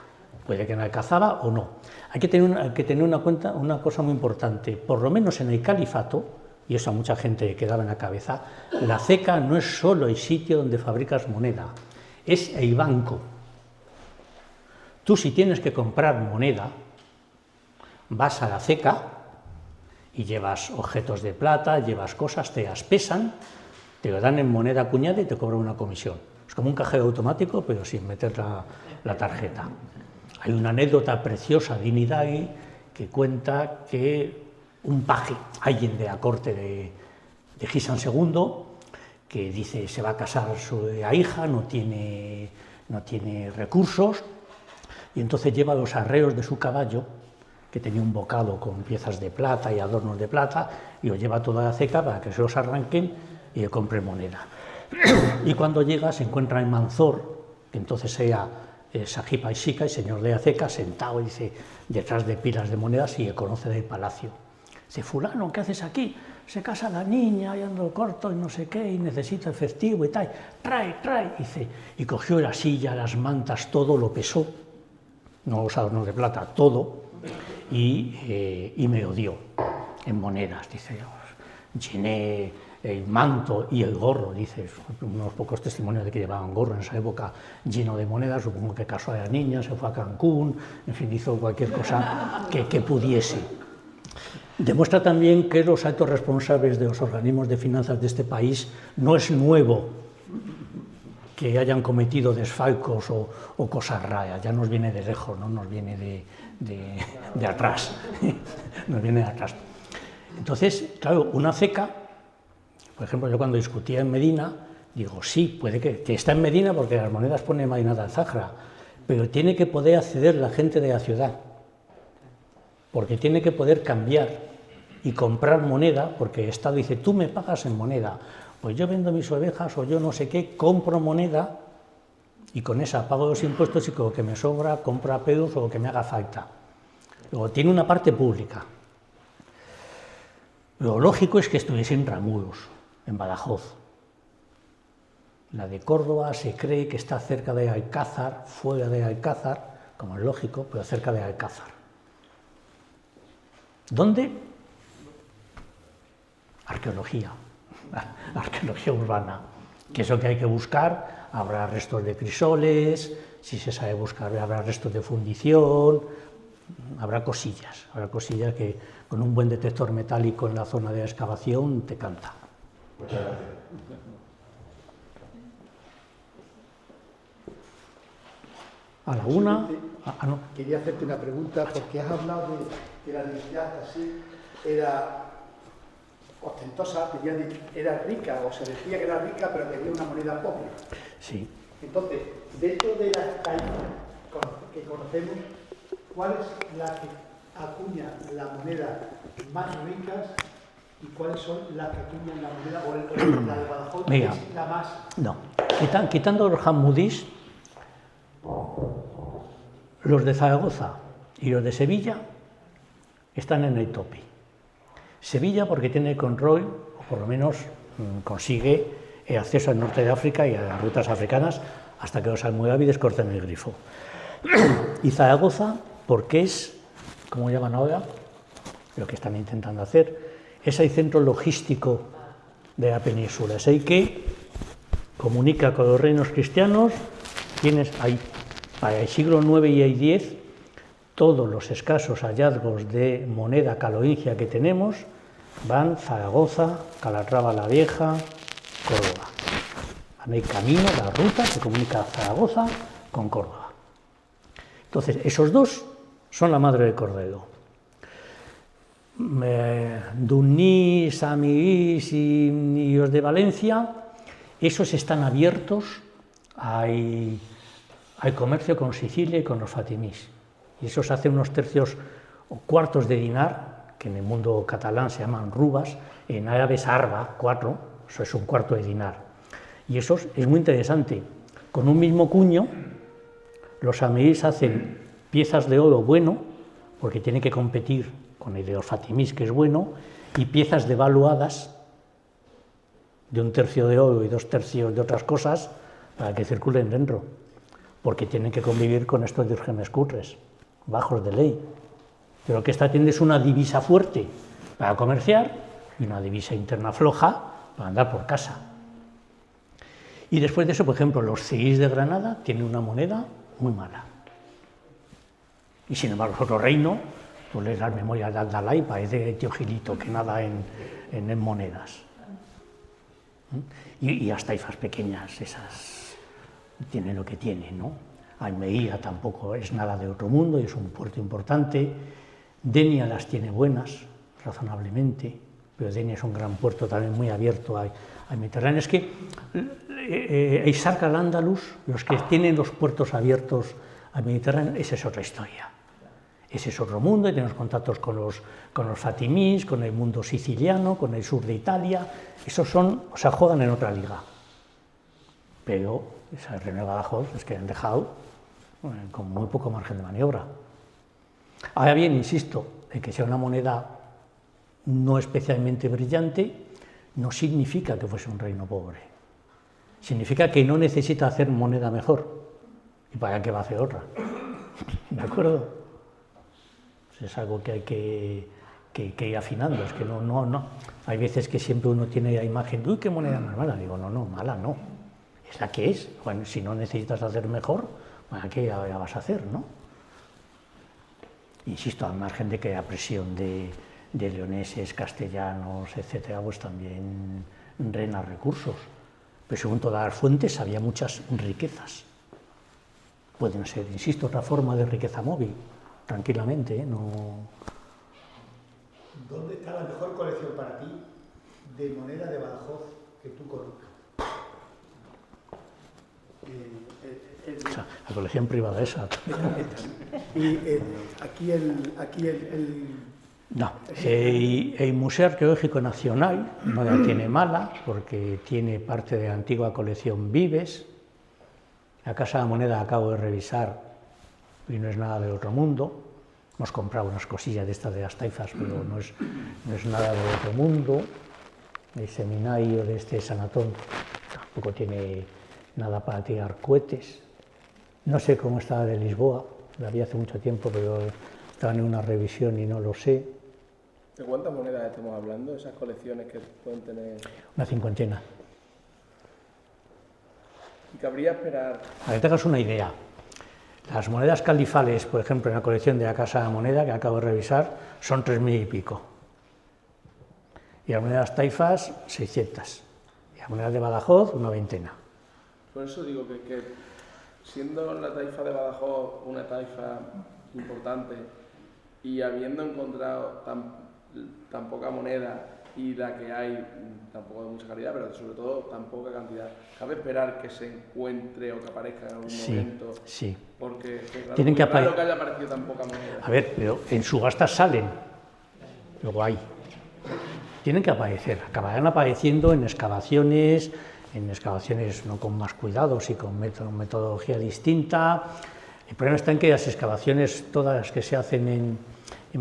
Puede que en Alcazaba o no. Hay que tener una cosa muy importante. Por lo menos en el califato, y eso a mucha gente quedaba en la cabeza, la ceca no es solo el sitio donde fabricas moneda, es el banco. Tú, si tienes que comprar moneda, vas a la ceca y llevas objetos de plata, llevas cosas, te las pesan, te lo dan en moneda acuñada y te cobran una comisión. Es como un cajero automático, pero sin meter la tarjeta. Hay una anécdota preciosa de Inidagui que cuenta que un paje, alguien de la corte de Gisán II, que dice se va a casar su hija, no tiene recursos, y entonces lleva los arreos de su caballo, que tenía un bocado con piezas de plata y adornos de plata, y lo lleva toda la ceca para que se los arranquen y le compre moneda. Y cuando llega se encuentra en Manzor, que entonces era Sajipa y Sica, el señor de la ceca, sentado, dice, detrás de pilas de monedas, y le conoce del palacio. Dice, fulano, ¿qué haces aquí? Se casa la niña, y ando corto y no sé qué, y necesito efectivo y tal. Trae. Dice, y cogió la silla, las mantas, todo, lo pesó, no los adornos de plata, todo, y me lo dio en monedas. Dice, llené el manto y el gorro, dice, unos pocos testimonios de que llevaban gorro en esa época lleno de monedas, supongo que casó a la niña, se fue a Cancún, en fin, hizo cualquier cosa que pudiese. Demuestra también que los altos responsables de los organismos de finanzas de este país no es nuevo que hayan cometido desfalcos o cosas raras, ya nos viene de lejos, no nos viene de atrás, nos viene de atrás. Entonces, claro, una ceca, por ejemplo, yo cuando discutía en Medina, digo, sí, puede que está en Medina porque las monedas pone Medina del Zahra, pero tiene que poder acceder la gente de la ciudad, porque tiene que poder cambiar y comprar moneda, porque el Estado dice, tú me pagas en moneda, pues yo vendo mis ovejas o yo no sé qué, compro moneda y con esa pago los impuestos y con lo que me sobra compro aperos o lo que me haga falta. Luego tiene una parte pública. Lo lógico es que estuviese en Ramuros, en Badajoz. La de Córdoba se cree que está cerca de Alcázar, fuera de Alcázar, como es lógico, pero cerca de Alcázar. ¿Dónde? Arqueología urbana, que es lo que hay que buscar. Habrá restos de crisoles, si se sabe buscar habrá restos de fundición, habrá cosillas que con un buen detector metálico en la zona de excavación te canta.
Muchas gracias.
A la una... no.
Quería hacerte una pregunta, porque has hablado de que la identidad así era ostentosa, era rica, o se decía que era rica, pero tenía una moneda pobre.
Sí.
Entonces, dentro de las taifas que conocemos, ¿cuál es la que acuña la moneda más ricas y cuáles son las que acuñan la moneda, o la de Badajoz, que es la más...
No, quitando los hammudís, los de Zaragoza y los de Sevilla están en el tope. Sevilla porque tiene control, o por lo menos consigue el acceso al norte de África y a las rutas africanas hasta que los almorávides corten el grifo. Y Zaragoza porque es, ¿cómo llaman ahora? Lo que están intentando hacer, es el centro logístico de la península, es el que comunica con los reinos cristianos. Tienes ahí, para el siglo IX y el X, todos los escasos hallazgos de moneda caloingia que tenemos van Zaragoza, Calatrava la Vieja, Córdoba. Van el camino, la ruta que comunica Zaragoza con Córdoba. Entonces, esos dos son la madre del cordero. Dunís, Samigís y los de Valencia, esos están abiertos al comercio con Sicilia y con los fatimís. Y esos hacen unos tercios o cuartos de dinar, que en el mundo catalán se llaman rubas, en árabe es arba, 4, eso es un cuarto de dinar. Y eso es muy interesante. Con un mismo cuño, los samigís hacen piezas de oro bueno, porque tiene que competir con el de los fatimís, que es bueno, y piezas devaluadas de 1/3 de oro y 2/3 de otras cosas para que circulen dentro, porque tienen que convivir con estos dirhemes cutres, bajos de ley. Pero que esta tienda es una divisa fuerte para comerciar, y una divisa interna floja para andar por casa. Y después de eso, por ejemplo, los CIs de Granada tienen una moneda muy mala. Y sin embargo, otro reino, tú lees las memorias de Aldalá y parece tío Gilito que nada en monedas. Y las taifas pequeñas, esas tienen lo que tienen, ¿no? Almería tampoco es nada de otro mundo y es un puerto importante. Denia las tiene buenas, razonablemente, pero Denia es un gran puerto también muy abierto al Mediterráneo. Es que Isarca al-Ándalus, los que tienen los puertos abiertos al Mediterráneo, esa es otra historia. Ese es otro mundo y tenemos contactos con los fatimís, con el mundo siciliano, con el sur de Italia. Esos son, o sea, juegan en otra liga. Pero esa Reino de Badajoz es que han dejado con muy poco margen de maniobra. Ahora bien, insisto, en que sea una moneda no especialmente brillante, no significa que fuese un reino pobre. Significa que no necesita hacer moneda mejor. ¿Y para qué va a hacer otra? ¿De acuerdo? Es algo que hay que ir afinando. Es que no. Hay veces que siempre uno tiene la imagen, uy, qué moneda más mala. Digo, no, mala no. Es la que es. Bueno, si no necesitas hacer mejor, ¿para qué la vas a hacer, no? Insisto, al margen de que la presión de leoneses, castellanos, etcétera, pues también drena recursos. Pero según todas las fuentes había muchas riquezas. Pueden ser, insisto, otra forma de riqueza móvil, tranquilamente, ¿eh? No...
¿Dónde está la mejor colección para ti de moneda de Badajoz que tú conozcas?
O sea, la colección privada esa.
Y aquí
No, el Museo Arqueológico Nacional no la tiene mala, porque tiene parte de la antigua colección Vives. La Casa de la Moneda acabo de revisar y no es nada del otro mundo. Hemos comprado unas cosillas de estas de las taifas, pero no es nada del otro mundo. El seminario de este San Antón tampoco tiene nada para tirar cohetes. No sé cómo está la de Lisboa, la vi hace mucho tiempo, pero estaba en una revisión y no lo sé.
¿De cuántas monedas estamos hablando? Esas colecciones que pueden tener...
Una cincuentena.
¿Y cabría esperar?
Para que tengas una idea, las monedas califales, por ejemplo, en la colección de la Casa de la Moneda, que acabo de revisar, son 3.000 y pico. Y las monedas taifas, 600. Y las monedas de Badajoz, una veintena.
Por eso digo que siendo la taifa de Badajoz una taifa importante y habiendo encontrado tan poca moneda y la que hay tampoco de mucha calidad, pero sobre todo tan poca cantidad, ¿cabe esperar que se encuentre o que aparezca en algún momento?
Sí.
Porque claro,
Tienen que
raro que haya aparecido tan poca moneda.
A ver, pero en subastas salen, luego hay. Tienen que aparecer, acabarán apareciendo en excavaciones no con más cuidados y con metodología distinta. El problema está en que las excavaciones, todas las que se hacen en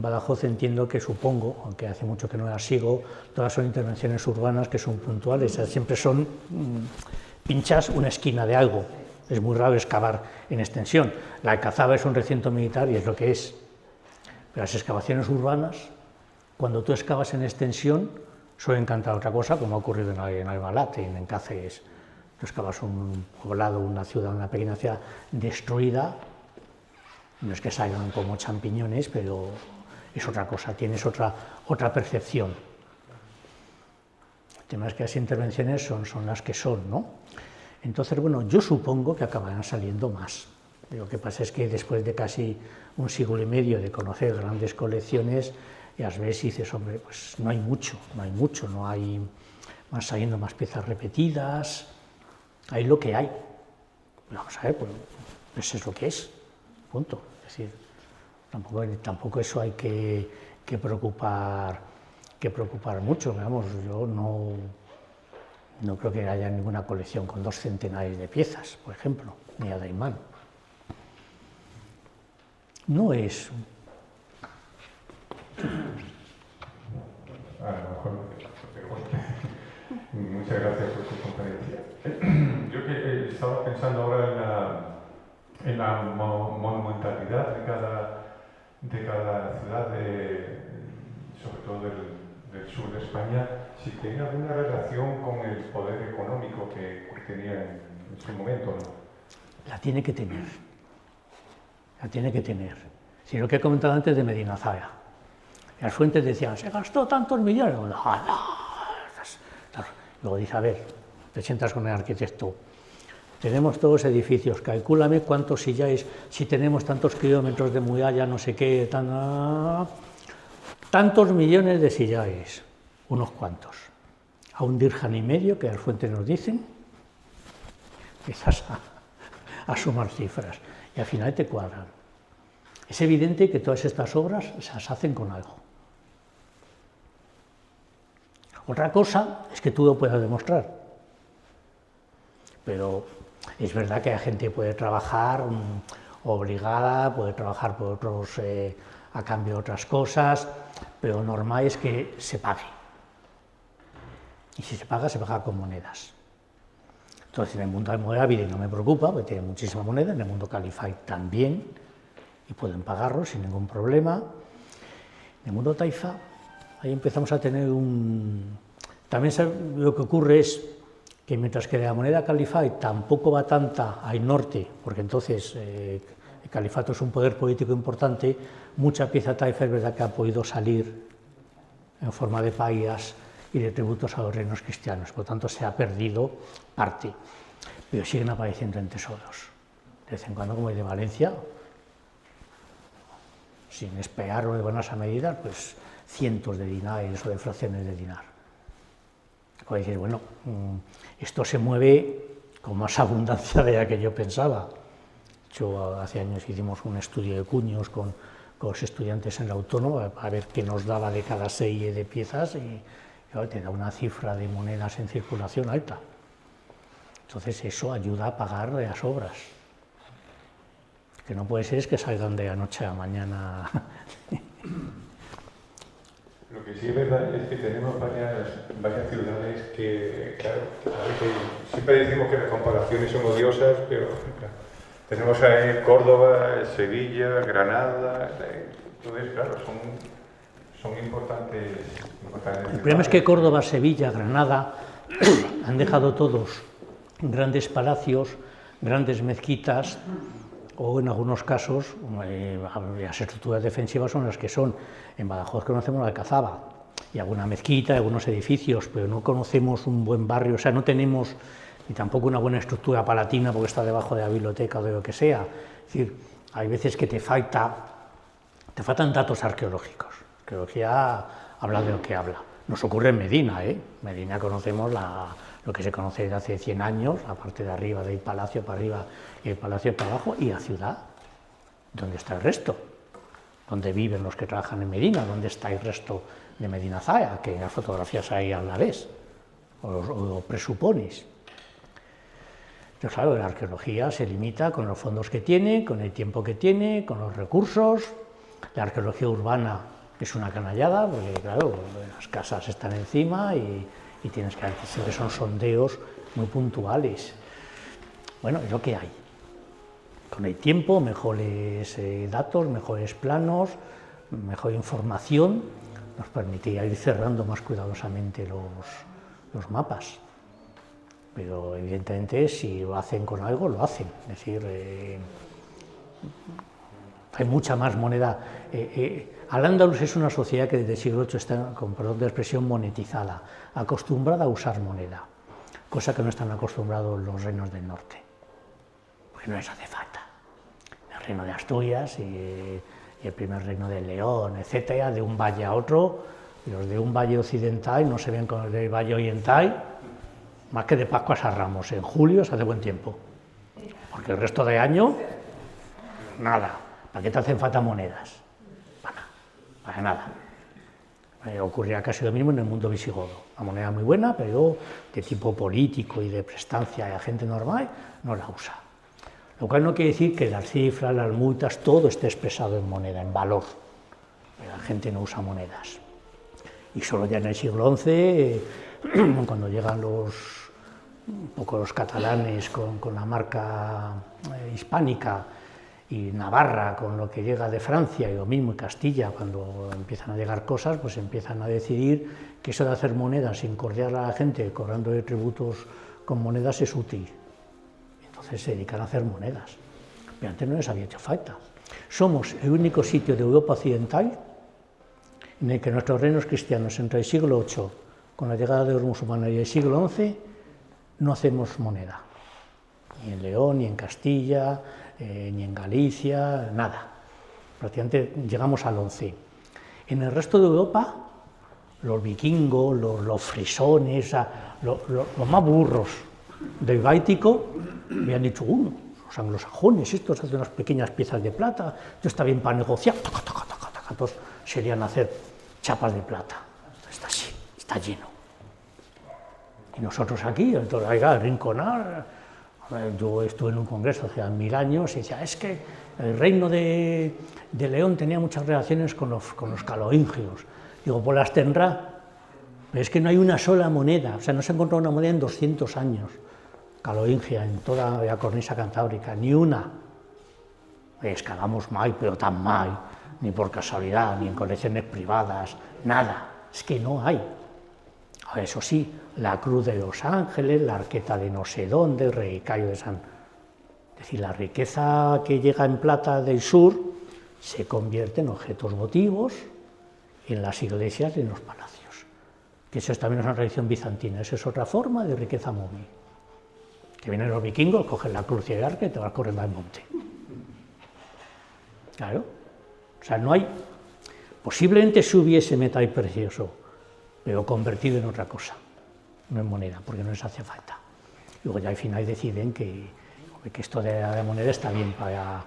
Badajoz, entiendo que supongo, aunque hace mucho que no las sigo, todas son intervenciones urbanas que son puntuales, o sea, siempre son pinchas una esquina de algo. Es muy raro excavar en extensión. La Alcazaba es un recinto militar y es lo que es. Pero las excavaciones urbanas, cuando tú excavas en extensión, suelen cantar otra cosa, como ha ocurrido en Albalat, en Cáceres. Tú excavas un poblado, una ciudad, una pequeña ciudad destruida, no es que salgan como champiñones, pero es otra cosa, tienes otra percepción. El tema es que las intervenciones son las que son, ¿no? Entonces, bueno, yo supongo que acabarán saliendo más. Lo que pasa es que después de casi un siglo y medio de conocer grandes colecciones, ya ves y dices, hombre, pues no hay mucho, van saliendo más piezas repetidas, hay lo que hay. Vamos a ver, pues eso es lo que es, punto. Es decir, tampoco eso hay que preocupar mucho, vamos, yo no creo que haya ninguna colección con 2 centenares de piezas, por ejemplo, ni a Daimán. No es...
A lo mejor muchas gracias por su conferencia. Yo que estaba pensando ahora en la monumentalidad de cada ciudad, sobre todo del del sur de España, si tenía alguna relación con el poder económico que tenía en ese momento, ¿no?
La tiene que tener. La tiene que tener. Si lo que he comentado antes de Medina Zaya. Las fuentes decían, se gastó tantos millones. Luego dice, a ver, te sientas con el arquitecto. Tenemos todos edificios, calcúlame cuántos silláis, si tenemos tantos kilómetros de muralla, no sé qué, tantos millones de silláis, unos cuantos. A un dirham y medio, que las fuentes nos dicen, empiezas a sumar cifras y al final te cuadran. Es evidente que todas estas obras se las hacen con algo. Otra cosa es que tú lo puedas demostrar, pero es verdad que la gente puede trabajar obligada, puede trabajar por otros, a cambio de otras cosas, pero lo normal es que se pague. Y si se paga con monedas. Entonces, en el mundo de Almorávid no me preocupa, porque tiene muchísima moneda, en el mundo Califay también, y pueden pagarlo sin ningún problema. En el mundo Taifa, ahí empezamos a tener También lo que ocurre es que mientras que la moneda Califay tampoco va tanta al norte, porque entonces el califato es un poder político importante, mucha pieza Taifa es verdad que ha podido salir en forma de payas y de tributos a los reinos cristianos, por lo tanto se ha perdido parte, pero siguen apareciendo en tesoros. De vez en cuando, como el de Valencia, sin esperar o de buenas a medidas, pues cientos de dinares o de fracciones de dinar. Puede decir, bueno, esto se mueve con más abundancia de la que yo pensaba. Yo hace años hicimos un estudio de cuños con los estudiantes en la Autónoma para ver qué nos daba de cada serie de piezas y claro, te da una cifra de monedas en circulación alta. Entonces eso ayuda a pagar las obras. Que no puede ser es que salgan de la noche a la mañana.
Lo que sí es verdad es que tenemos varias ciudades que, claro, siempre decimos que las comparaciones son odiosas, pero claro, tenemos ahí Córdoba, Sevilla, Granada, entonces, claro, son importantes.
El problema es que Córdoba, Sevilla, Granada han dejado todos grandes palacios, grandes mezquitas, o en algunos casos las estructuras defensivas son las que son. En Badajoz conocemos la Alcazaba y alguna mezquita, algunos edificios, pero no conocemos un buen barrio, o sea, no tenemos ni tampoco una buena estructura palatina porque está debajo de la biblioteca o de lo que sea. Es decir, hay veces que te faltan datos arqueológicos. La arqueología habla de lo que habla. Nos ocurre en Medina, Medina conocemos lo que se conoce desde hace 100 años, la parte de arriba del palacio para arriba y el palacio para abajo, y la ciudad. ¿Dónde está el resto? ¿Dónde viven los que trabajan en Medina? ¿Dónde está el resto de Medina Zaya? Que en las fotografías ahí la ves, o lo presupones. Entonces, claro, la arqueología se limita con los fondos que tiene, con el tiempo que tiene, con los recursos. La arqueología urbana es una canallada, porque claro, las casas están encima y tienes que hacer, son sondeos muy puntuales. Bueno, es lo que hay. Con el tiempo, mejores datos, mejores planos, mejor información, nos permitiría ir cerrando más cuidadosamente los mapas. Pero evidentemente si lo hacen con algo, lo hacen. Es decir, hay mucha más moneda. Al-Ándalus es una sociedad que desde el siglo VIII está, con perdón de expresión, monetizada, acostumbrada a usar moneda, cosa que no están acostumbrados los reinos del norte, porque no les hace falta. El reino de Asturias y el primer reino de León, etcétera, de un valle a otro, y los de un valle occidental no se ven con los del valle oriental, más que de Pascuas a Ramos. En julio se hace buen tiempo, porque el resto de año, nada. ¿Para qué te hacen falta monedas? Para nada. Ocurría casi lo mismo en el mundo visigodo. Una moneda muy buena, pero de tipo político y de prestancia a la gente normal, no la usa. Lo cual no quiere decir que las cifras, las multas, todo esté expresado en moneda, en valor. Pero la gente no usa monedas. Y solo ya en el siglo XI, cuando llegan un poco los catalanes con la marca hispánica, y Navarra con lo que llega de Francia, y lo mismo en Castilla, cuando empiezan a llegar cosas, pues empiezan a decidir que eso de hacer monedas sin correar a la gente, cobrando de tributos con monedas es útil. Entonces se dedican a hacer monedas, pero antes no les había hecho falta. Somos el único sitio de Europa Occidental en el que nuestros reinos cristianos entre el siglo VIII, con la llegada de los musulmanes, y el siglo XI, no hacemos moneda. Ni en León, ni en Castilla, ni en Galicia, nada. Prácticamente llegamos al XI. En el resto de Europa, los vikingos, los frisones, los más burros del Báltico, me han dicho, los anglosajones, estos hacen unas pequeñas piezas de plata, esto está bien para negociar, todos serían hacer chapas de plata. Está así, está lleno. Y nosotros aquí, entonces, oiga, rinconar. Yo estuve en un congreso hace 1000 años y decía, es que el reino de León tenía muchas relaciones con los carolingios. Digo, pues las tendrá, pero es que no hay una sola moneda, o sea, no se ha encontrado una moneda en 200 años, carolingia, en toda la cornisa cantábrica, ni una. Es que hagamos mal, pero tan mal, ni por casualidad, ni en colecciones privadas, nada, es que no hay. Eso sí, la Cruz de los Ángeles, la arqueta de no sé dónde, el relicario de San... Es decir, la riqueza que llega en plata del sur se convierte en objetos votivos en las iglesias y en los palacios. Que eso también es una tradición bizantina, eso es otra forma de riqueza móvil. Que vienen los vikingos, cogen la cruz y el arca y te vas corriendo al monte. Claro. O sea, no hay... Posiblemente si hubiese metal precioso, pero convertido en otra cosa, no en moneda, porque no les hace falta. Luego ya al final deciden que esto de la moneda está bien para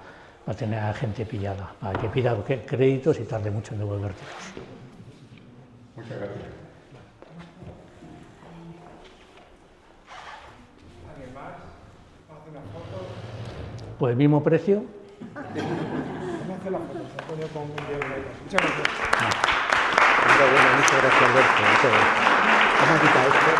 tener a la gente pillada, para que pida créditos y tarde mucho en devolvértelos.
Muchas gracias.
¿Alguien más? ¿Hace una foto?
Por el mismo precio.
Vamos a hacer la foto, se ha podido con un video. Muchas gracias.
Muchas gracias, Alberto. Vamos a quitar esto.